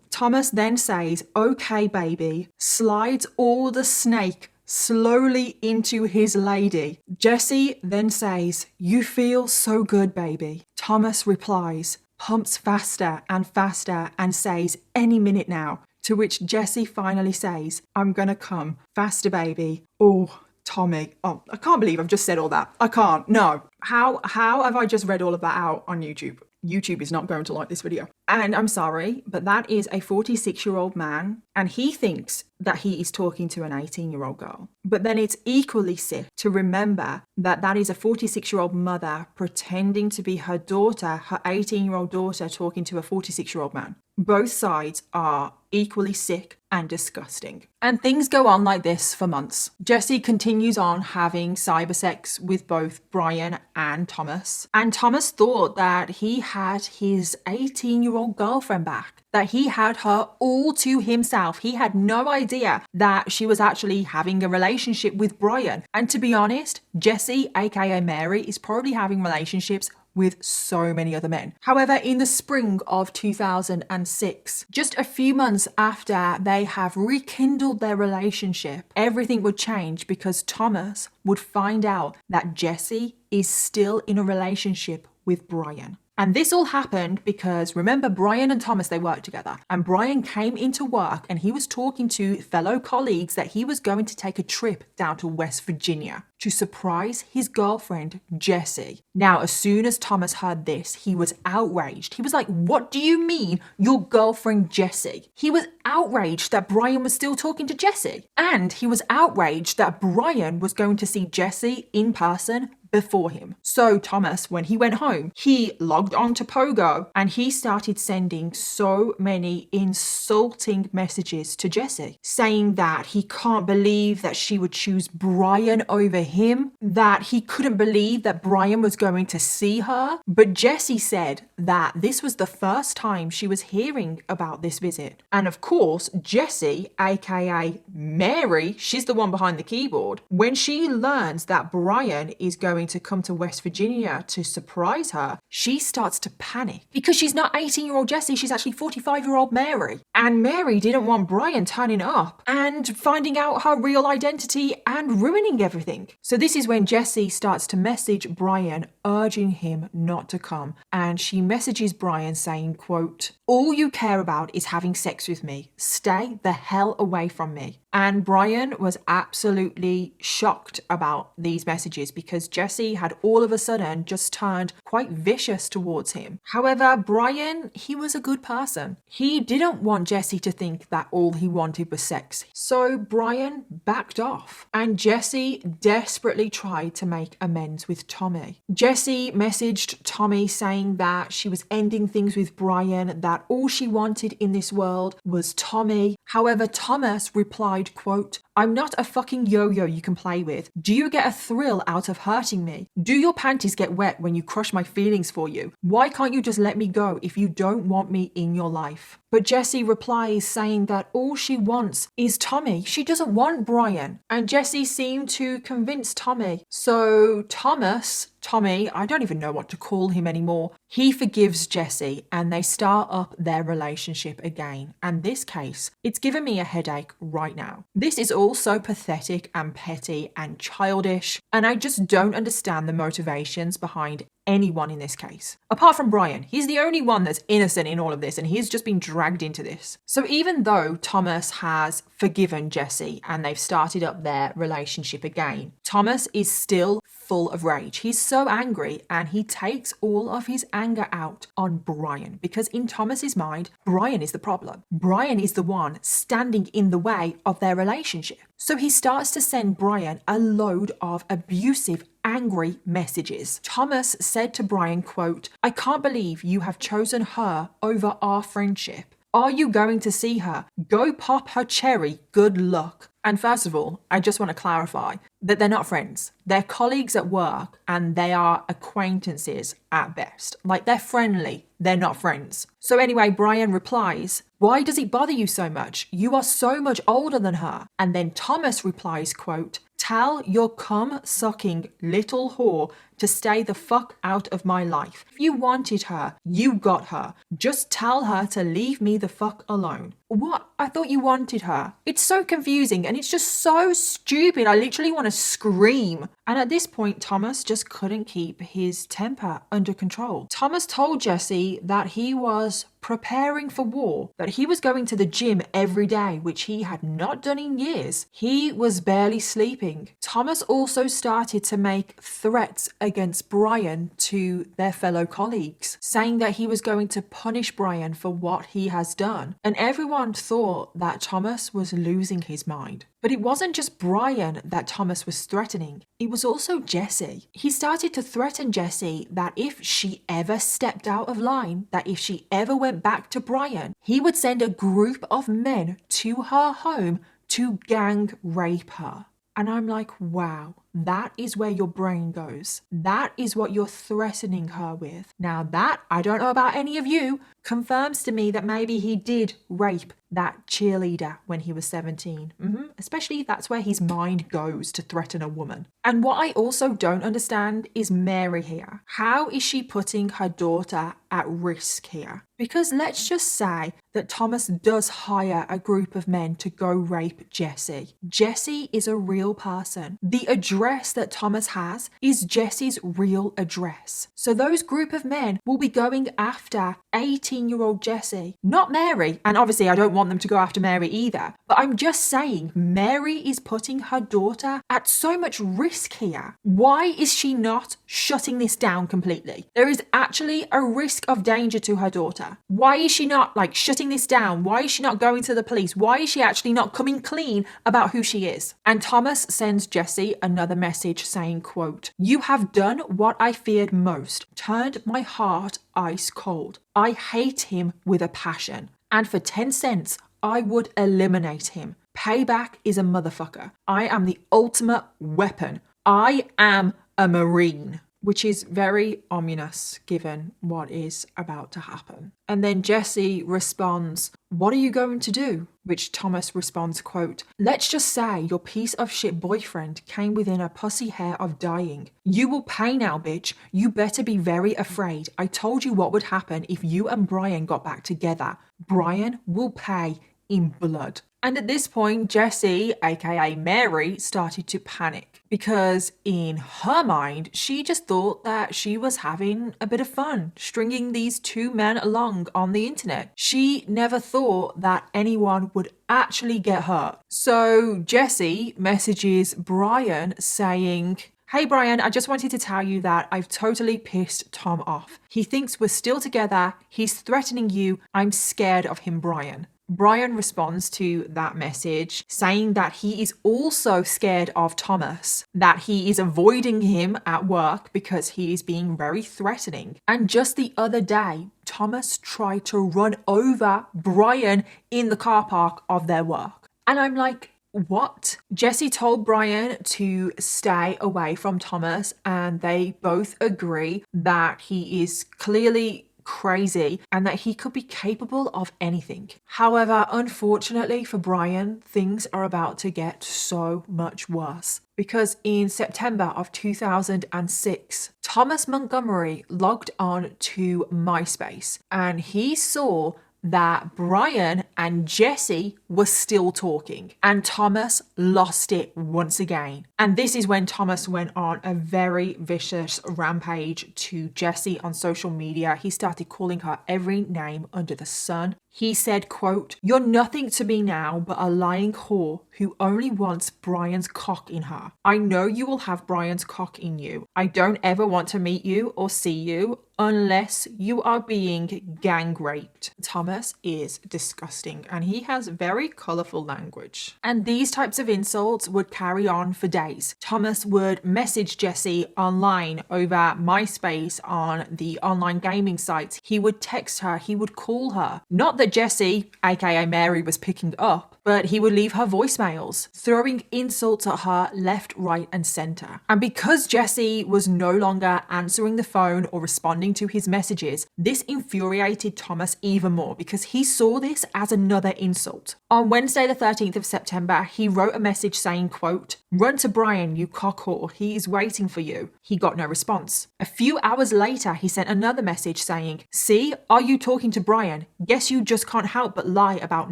Thomas then says, "Okay, baby." Slides all the snake slowly into his lady. Jessie then says, "You feel so good, baby." Thomas replies, pumps faster and faster and says, "Any minute now." To which Jessie finally says, "I'm gonna come. Faster, baby." Oh, Tommy. Oh, I can't believe I've just said all that. I can't. No. How have I just read all of that out on YouTube? YouTube is not going to like this video. And I'm sorry, but that is a 46-year-old man, and he thinks that he is talking to an 18-year-old girl. But then it's equally sick to remember that that is a 46-year-old mother pretending to be her daughter, her 18-year-old daughter, talking to a 46-year-old man. Both sides are equally sick and disgusting. And things go on like this for months. Jessie continues on having cyber sex with both Brian and Thomas. And Thomas thought that he had his 18-year-old girlfriend back, that he had her all to himself. He had no idea that she was actually having a relationship with Brian. And to be honest, Jessie, aka Mary, is probably having relationships with so many other men. However, in the spring of 2006, just a few months after they have rekindled their relationship, everything would change because Thomas would find out that Jessie is still in a relationship with Brian. And this all happened because, remember, Brian and Thomas, they worked together. And Brian came into work and he was talking to fellow colleagues that he was going to take a trip down to West Virginia to surprise his girlfriend, Jessie. Now, as soon as Thomas heard this, he was outraged. He was like, what do you mean, your girlfriend, Jessie? He was outraged that Brian was still talking to Jessie. And he was outraged that Brian was going to see Jessie in person before him. So Thomas, when he went home, he logged on to Pogo and he started sending so many insulting messages to Jessie, saying that he can't believe that she would choose Brian over him, that he couldn't believe that Brian was going to see her. But Jessie said that this was the first time she was hearing about this visit. And of course, Jessie, aka Mary, she's the one behind the keyboard, when she learns that Brian is going to come to West Virginia to surprise her, she starts to panic because she's not 18-year-old Jessie, she's actually 45-year-old Mary. And Mary didn't want Brian turning up and finding out her real identity and ruining everything. So this is when Jessie starts to message Brian, urging him not to come. And she messages Brian saying, quote, all you care about is having sex with me. Stay the hell away from me. And Brian was absolutely shocked about these messages because Jessie had all of a sudden just turned quite vicious towards him. However, Brian, he was a good person. He didn't want Jessie to think that all he wanted was sex. So Brian backed off and Jessie desperately tried to make amends with Tommy. Jessie messaged Tommy saying that she was ending things with Brian, that all she wanted in this world was Tommy. However, Thomas replied, quote, I'm not a fucking yo-yo you can play with. Do you get a thrill out of hurting me? Do your panties get wet when you crush my feelings for you? Why can't you just let me go if you don't want me in your life? But Jessie replies saying that all she wants is Tommy. She doesn't want Brian. And Jessie seemed to convince Tommy. So Tommy, I don't even know what to call him anymore. He forgives Jessie and they start up their relationship again. And this case, it's given me a headache right now. This is all so pathetic and petty and childish. And I just don't understand the motivations behind anyone in this case. Apart from Brian, he's the only one that's innocent in all of this and he's just been dragged into this. So even though Thomas has forgiven Jessie and they've started up their relationship again, Thomas is still full of rage. He's so angry and he takes all of his anger out on Brian because in Thomas's mind, Brian is the problem. Brian is the one standing in the way of their relationship. So he starts to send Brian a load of abusive, angry messages. Thomas said to Brian, quote, I can't believe you have chosen her over our friendship. Are you going to see her? Go pop her cherry. Good luck. And first of all, I just want to clarify that they're not friends. They're colleagues at work and they are acquaintances at best. Like they're friendly, they're not friends. So anyway, Brian replies, why does it bother you so much? You are so much older than her. And then Thomas replies, quote, tell your cum-sucking little whore to stay the fuck out of my life. If you wanted her, you got her. Just tell her to leave me the fuck alone. What? I thought you wanted her. It's so confusing and it's just so stupid. I literally want to scream. And at this point, Thomas just couldn't keep his temper under control. Thomas told Jessie that he was preparing for war, that he was going to the gym every day, which he had not done in years. He was barely sleeping. Thomas also started to make threats against Brian to their fellow colleagues, saying that he was going to punish Brian for what he has done. And everyone thought that Thomas was losing his mind. But it wasn't just Brian that Thomas was threatening. It was also Jessie. He started to threaten Jessie that if she ever stepped out of line, that if she ever went back to Brian, he would send a group of men to her home to gang rape her. And I'm like, wow, that is where your brain goes. That is what you're threatening her with. Now that, I don't know about any of you, confirms to me that maybe he did rape that cheerleader when he was 17. Especially if that's where his mind goes to threaten a woman. And what I also don't understand is Mary here. How is she putting her daughter at risk here? Because let's just say that Thomas does hire a group of men to go rape Jessie. Jessie is a real person. The address that Thomas has is Jessie's real address. So those group of men will be going after 18-year-old Jessie, not Mary. And obviously I don't want them to go after Mary either. But I'm just saying, Mary is putting her daughter at so much risk here. Why is she not shutting this down completely? There is actually a risk of danger to her daughter. Why is she not like shutting this down? Why is she not going to the police? Why is she actually not coming clean about who she is? And Thomas sends Jessie another message saying, quote, "You have done what I feared most, turned my heart ice cold. I hate him with a passion. And for 10 cents, I would eliminate him. Payback is a motherfucker. I am the ultimate weapon. I am a Marine." Which is very ominous given what is about to happen. And then Jessie responds, "What are you going to do?" Which Thomas responds, quote, "Let's just say your piece of shit boyfriend came within a pussy hair of dying. You will pay now, bitch. You better be very afraid. I told you what would happen if you and Brian got back together. Brian will pay in blood." And at this point, Jessie, aka Mary, started to panic because in her mind, she just thought that she was having a bit of fun stringing these two men along on the internet. She never thought that anyone would actually get hurt. So Jessie messages Brian saying, "Hey Brian, I just wanted to tell you that I've totally pissed Tom off. He thinks we're still together. He's threatening you. I'm scared of him, Brian." Brian responds to that message saying that he is also scared of Thomas, that he is avoiding him at work because he is being very threatening. And just the other day, Thomas tried to run over Brian in the car park of their work. And I'm like, what? Jessie told Brian to stay away from Thomas, and they both agree that he is clearly crazy and that he could be capable of anything. However, unfortunately for Brian, things are about to get so much worse. Because in September of 2006, Thomas Montgomery logged on to MySpace and he saw that Brian and Jessie were still talking, and Thomas lost it once again. And this is when Thomas went on a very vicious rampage to Jessie on social media. He started calling her every name under the sun. He said, quote, "You're nothing to me now but a lying whore who only wants Brian's cock in her. I know you will have Brian's cock in you. I don't ever want to meet you or see you unless you are being gang raped." Thomas is disgusting and he has very colourful language. And these types of insults would carry on for days. Thomas would message Jessie online over MySpace on the online gaming sites. He would text her, he would call her. Not that Jessie, aka Mary, was picking up, but he would leave her voicemails, throwing insults at her left, right, and centre. And because Jessie was no longer answering the phone or responding to his messages, this infuriated Thomas even more because he saw this as another insult. On Wednesday the 13th of September, he wrote a message saying, quote, "Run to Brian, you cock whore. He is waiting for you." He got no response. A few hours later, he sent another message saying, "See, are you talking to Brian? Guess you just can't help but lie about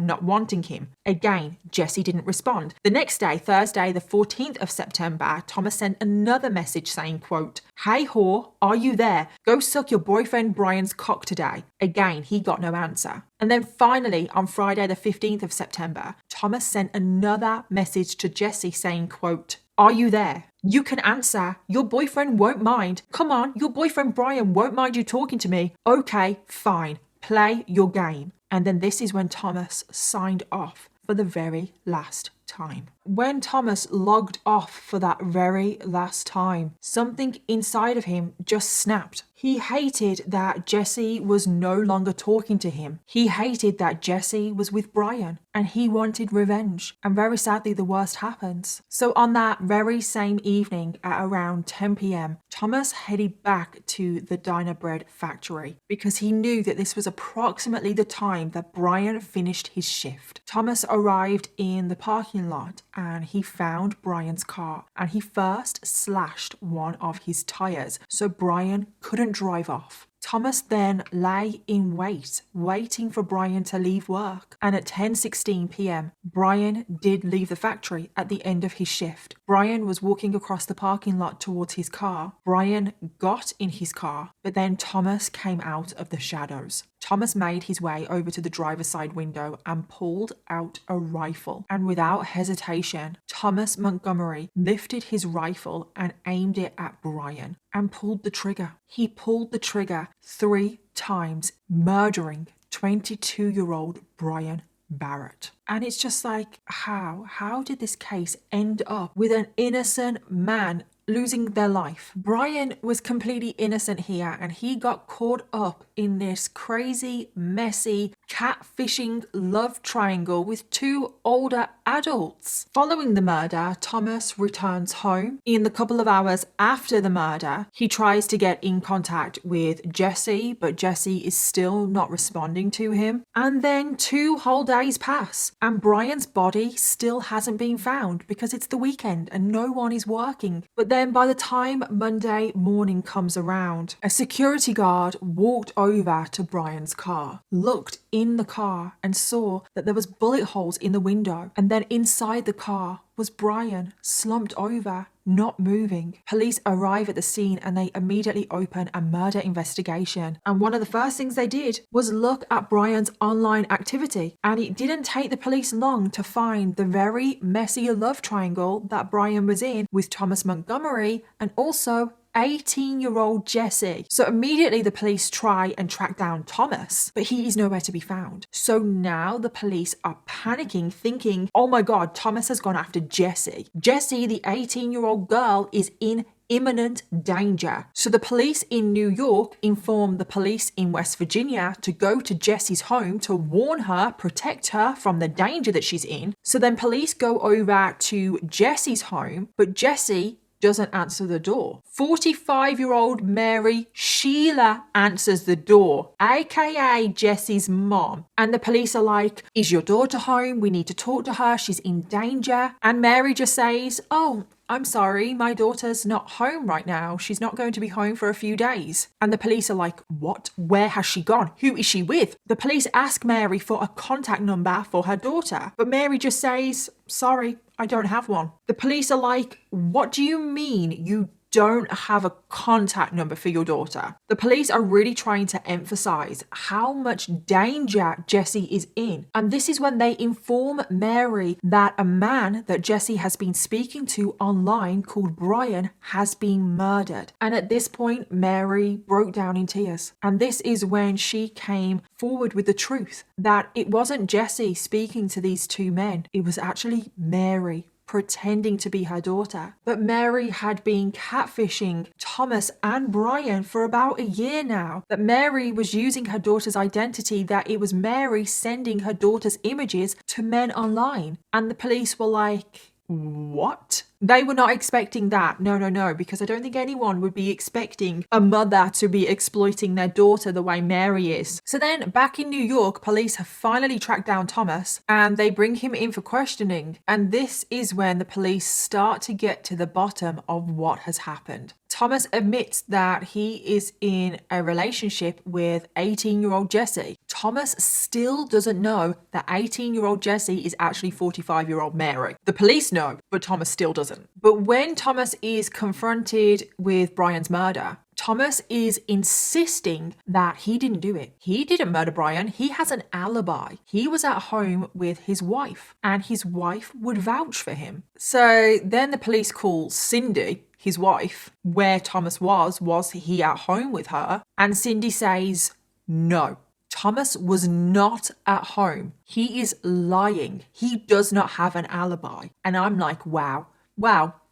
not wanting him." Again, Jessie didn't respond. The next day, Thursday, the 14th of September, Thomas sent another message saying, quote, "Hey whore, are you there? Go suck your boyfriend Brian's cock today." Again, he got no answer. And then finally, on Friday, the 15th of September, Thomas sent another message to Jessie saying, quote, "Are you there? You can answer. Your boyfriend won't mind. Come on, your boyfriend Brian won't mind you talking to me. Okay, fine. Play your game." And then this is when Thomas signed off for the very last time. When Thomas logged off for that very last time, something inside of him just snapped. He hated that Jessie was no longer talking to him. He hated that Jessie was with Brian and he wanted revenge. And very sadly, the worst happens. So on that very same evening at around 10 p.m, Thomas headed back to the Diner Bread factory because he knew that this was approximately the time that Brian finished his shift. Thomas arrived in the parking lot and he found Brian's car and he first slashed one of his tires so Brian couldn't drive off. Thomas then lay in wait, waiting for Brian to leave work. And at 10:16 p.m., Brian did leave the factory at the end of his shift. Brian was walking across the parking lot towards his car. Brian got in his car, but then Thomas came out of the shadows. Thomas made his way over to the driver's side window and pulled out a rifle. And without hesitation, Thomas Montgomery lifted his rifle and aimed it at Brian and pulled the trigger. He pulled the trigger 3 times, murdering 22-year-old Brian Barrett. And it's just like, how did this case end up with an innocent man losing their life? Brian was completely innocent here, and he got caught up in this crazy, messy, catfishing love triangle with 2 older adults. Following the murder, Thomas returns home. In the couple of hours after the murder, he tries to get in contact with Jesse, but Jesse is still not responding to him. And then 2 whole days pass, and Brian's body still hasn't been found because it's the weekend and no one is working. But then by the time Monday morning comes around, a security guard walked over to Brian's car, looked in the car and saw that there was bullet holes in the window, and then inside the car was Brian slumped over, not moving. Police arrive at the scene and they immediately open a murder investigation. And one of the first things they did was look at Brian's online activity. And it didn't take the police long to find the very messy love triangle that Brian was in with Thomas Montgomery and also 18-year-old Jesse. So immediately the police try and track down Thomas, but he is nowhere to be found. So now the police are panicking, thinking, oh my God, Thomas has gone after Jesse. Jesse, the 18-year-old girl, is in imminent danger. So the police in New York inform the police in West Virginia to go to Jesse's home to warn her, protect her from the danger that she's in. So then police go over to Jesse's home, but Jesse doesn't answer the door. 45-year-old Mary Sheila answers the door, aka Jesse's mom. And the police are like, is your daughter home? We need to talk to her. She's in danger. And Mary just says, oh, I'm sorry, my daughter's not home right now. She's not going to be home for a few days. And the police are like, what? Where has she gone? Who is she with? The police ask Mary for a contact number for her daughter, but Mary just says, sorry, I don't have one. The police are like, what do you mean you don't have a contact number for your daughter? The police are really trying to emphasize how much danger Jesse is in. And this is when they inform Mary that a man that Jesse has been speaking to online called Brian has been murdered. And at this point, Mary broke down in tears. And this is when she came forward with the truth that it wasn't Jesse speaking to these 2 men. It was actually Mary pretending to be her daughter. But Mary had been catfishing Thomas and Brian for about a year now. That Mary was using her daughter's identity, that it was Mary sending her daughter's images to men online. And the police were like, what? They were not expecting that. No, because I don't think anyone would be expecting a mother to be exploiting their daughter the way Mary is. So then back in New York, police have finally tracked down Thomas and they bring him in for questioning. And this is when the police start to get to the bottom of what has happened. Thomas admits that he is in a relationship with 18-year-old Jesse. Thomas still doesn't know that 18-year-old Jesse is actually 45-year-old Mary. The police know, but Thomas still doesn't. But when Thomas is confronted with Brian's murder, Thomas is insisting that he didn't do it. He didn't murder Brian. He has an alibi. He was at home with his wife, and his wife would vouch for him. So then the police call Cindy, his wife, where Thomas was he at home with her? And Cindy says, no, Thomas was not at home. He is lying. He does not have an alibi. And I'm like, wow.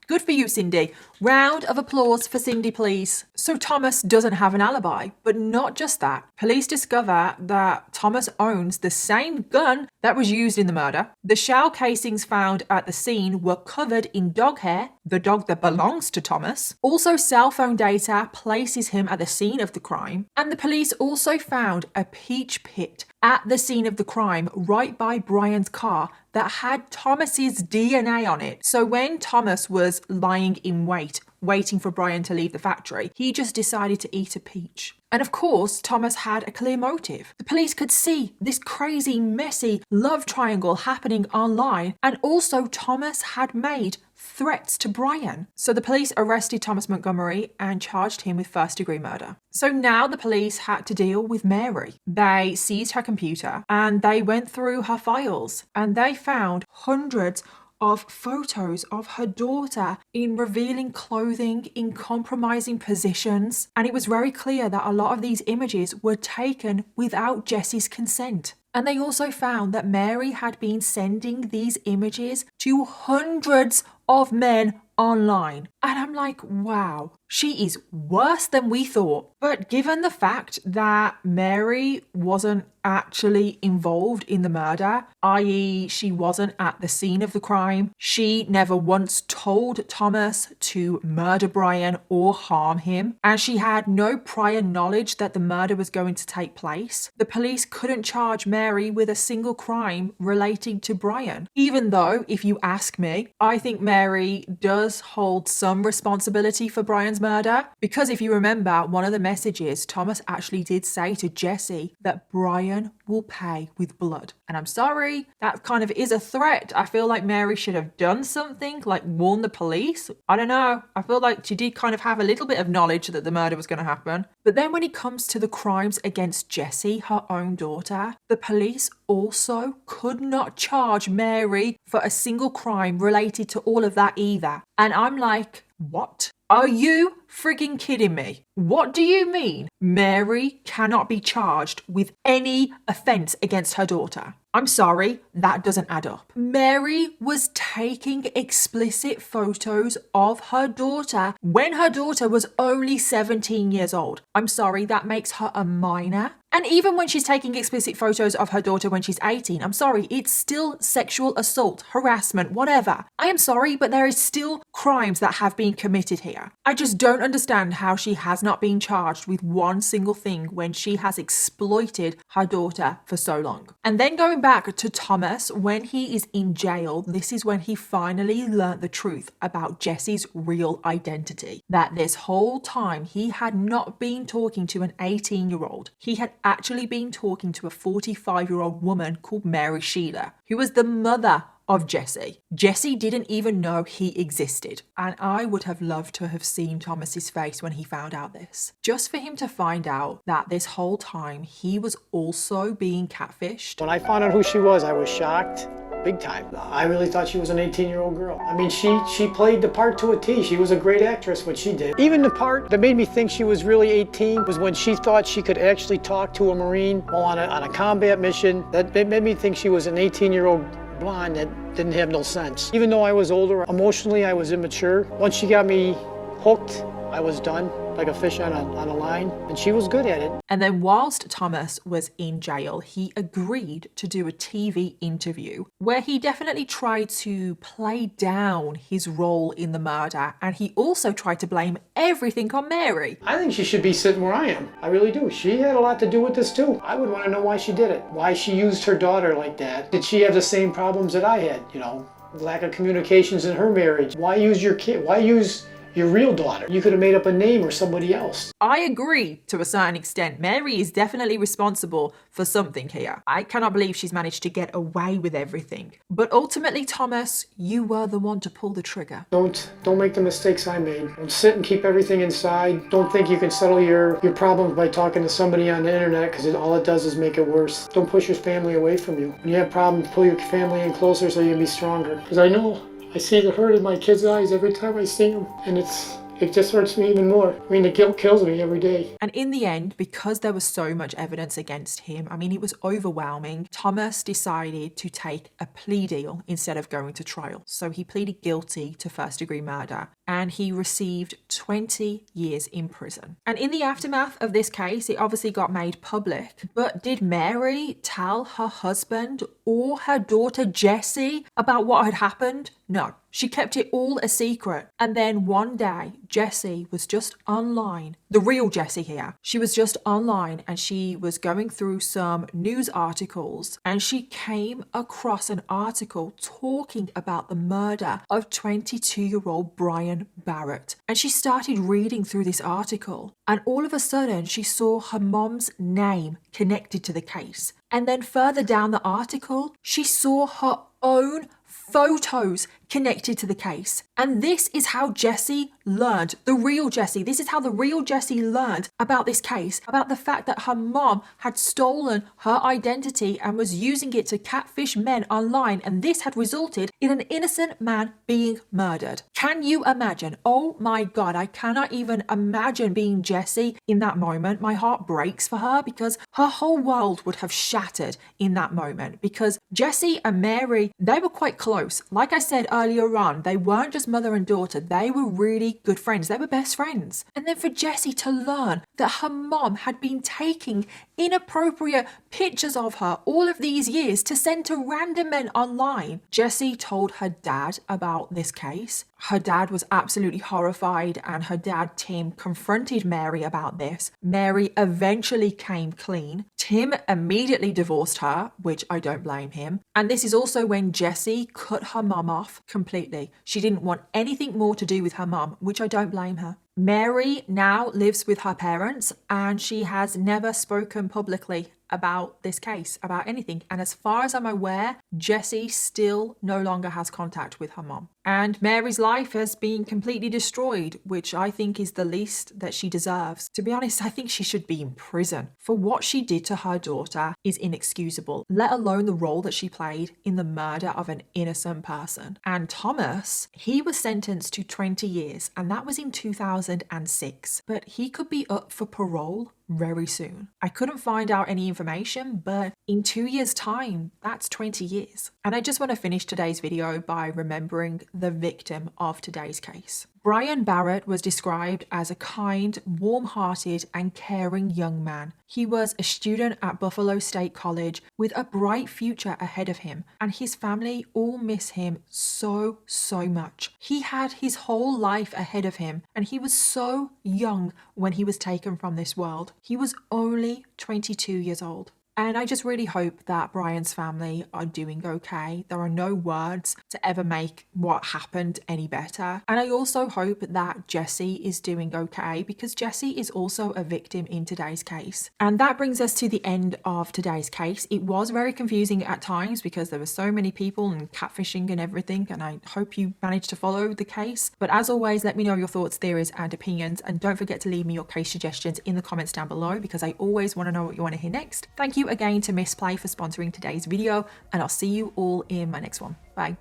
Good for you, Cindy. Round of applause for Cindy, please. So Thomas doesn't have an alibi, but not just that. Police discover that Thomas owns the same gun that was used in the murder. The shell casings found at the scene were covered in dog hair, the dog that belongs to Thomas. Also, cell phone data places him at the scene of the crime. And the police also found a peach pit at the scene of the crime right by Brian's car that had Thomas's DNA on it. So when Thomas was lying in wait waiting for Brian to leave the factory, he just decided to eat a peach. And of course, Thomas had a clear motive. The police could see this crazy, messy love triangle happening online, and also Thomas had made threats to Brian. So the police arrested Thomas Montgomery and charged him with first-degree murder. So now the police had to deal with Mary. They seized her computer and they went through her files, and they found hundreds of photos of her daughter in revealing clothing, in compromising positions. And it was very clear that a lot of these images were taken without Jesse's consent. And they also found that Mary had been sending these images to hundreds of men online. And I'm like, wow, she is worse than we thought. But given the fact that Mary wasn't actually involved in the murder, i.e. she wasn't at the scene of the crime, she never once told Thomas to murder Brian or harm him, and she had no prior knowledge that the murder was going to take place, the police couldn't charge Mary with a single crime relating to Brian. Even though, if you ask me, I think Mary does hold some responsibility for Brian's murder, because if you remember, one of the messages, Thomas actually did say to Jesse that Brian will pay with blood. And I'm sorry, that kind of is a threat. I feel like Mary should have done something, like warn the police. I don't know. I feel like she did kind of have a little bit of knowledge that the murder was going to happen. But then when it comes to the crimes against Jessie, her own daughter, the police also could not charge Mary for a single crime related to all of that either. And I'm like, what? Are you frigging kidding me? What do you mean Mary cannot be charged with any offense against her daughter? I'm sorry, that doesn't add up. Mary was taking explicit photos of her daughter when her daughter was only 17 years old. I'm sorry, that makes her a minor. And even when she's taking explicit photos of her daughter when she's 18, I'm sorry, it's still sexual assault, harassment, whatever. I am sorry, but there is still crimes that have been committed here. I just don't understand how she has not been charged with one single thing when she has exploited her daughter for so long. And then going back to Thomas, when he is in jail, this is when he finally learnt the truth about Jesse's real identity. That this whole time he had not been talking to an 18-year-old. He had actually been talking to a 45-year-old woman called Mary Sheila, who was the mother of Jesse. Jesse didn't even know he existed. And I would have loved to have seen Thomas's face when he found out this. Just for him to find out that this whole time he was also being catfished. When I found out who she was, I was shocked. Big time. I really thought she was an 18-year-old girl. I mean, she played the part to a T. She was a great actress, what she did. Even the part that made me think she was really 18 was when she thought she could actually talk to a Marine while on a combat mission. That made me think she was an 18-year-old blonde that didn't have no sense. Even though I was older, emotionally I was immature. Once she got me hooked, I was done, like a fish on a line, and she was good at it. And then whilst Thomas was in jail, he agreed to do a TV interview where he definitely tried to play down his role in the murder, and he also tried to blame everything on Mary. I think she should be sitting where I am. I really do. She had a lot to do with this too. I would want to know why she did it. Why she used her daughter like that. Did she have the same problems that I had? You know, lack of communications in her marriage. Why use your kid? Why use your real daughter? You could have made up a name or somebody else. I agree to a certain extent. Mary is definitely responsible for something here. I cannot believe she's managed to get away with everything. But ultimately, Thomas, you were the one to pull the trigger. Don't make the mistakes I made. Don't sit and keep everything inside. Don't think you can settle your problems by talking to somebody on the internet, because all it does is make it worse. Don't push your family away from you. When you have problems, pull your family in closer so you can be stronger. Because I know I see the hurt in my kids' eyes every time I see them, and it just hurts me even more. I mean, the guilt kills me every day. And in the end, because there was so much evidence against him, I mean, it was overwhelming, Thomas decided to take a plea deal instead of going to trial. So he pleaded guilty to first-degree murder, and he received 20 years in prison. And in the aftermath of this case, it obviously got made public. But did Mary tell her husband or her daughter Jessie about what had happened? No. She kept it all a secret. And then one day, Jessie was just online. The real Jessie here. She was just online and she was going through some news articles and she came across an article talking about the murder of 22-year-old Brian Barrett. And she started reading through this article and all of a sudden she saw her mom's name connected to the case. And then further down the article, she saw her own photos connected to the case. And this is how Jessie learned, the real Jessie. This is how the real Jessie learned about this case, about the fact that her mom had stolen her identity and was using it to catfish men online. And this had resulted in an innocent man being murdered. Can you imagine? Oh my God, I cannot even imagine being Jessie in that moment. My heart breaks for her because her whole world would have shattered in that moment because Jessie and Mary, they were quite close. Like I said earlier on, they weren't just mother and daughter, they were really good friends. They were best friends. And then for Jessie to learn that her mom had been taking inappropriate pictures of her all of these years to send to random men online. Jessie told her dad about this case. Her dad was absolutely horrified and her dad, Tim, confronted Mary about this. Mary eventually came clean. Tim immediately divorced her, which I don't blame him. And this is also when Jessie cut her mum off completely. She didn't want anything more to do with her mum, which I don't blame her. Mary now lives with her parents and she has never spoken publicly about this case, about anything. And as far as I'm aware, Jessie still no longer has contact with her mom. And Mary's life has been completely destroyed, which I think is the least that she deserves. To be honest, I think she should be in prison. For what she did to her daughter is inexcusable, let alone the role that she played in the murder of an innocent person. And Thomas, he was sentenced to 20 years, and that was in 2006. But he could be up for parole very soon. I couldn't find out any information, but in 2 years' time, that's 20 years. And I just want to finish today's video by remembering the victim of today's case. Brian Barrett was described as a kind, warm-hearted and caring young man. He was a student at Buffalo State College with a bright future ahead of him, and his family all miss him so much. He had his whole life ahead of him, and he was so young when he was taken from this world. He was only 22 years old. And I just really hope that Brian's family are doing okay. There are no words to ever make what happened any better. And I also hope that Jessie is doing okay because Jessie is also a victim in today's case. And that brings us to the end of today's case. It was very confusing at times because there were so many people and catfishing and everything. And I hope you managed to follow the case. But as always, let me know your thoughts, theories and opinions. And don't forget to leave me your case suggestions in the comments down below because I always want to know what you want to hear next. Thank you again to Miss Play for sponsoring today's video, and I'll see you all in my next one. Bye.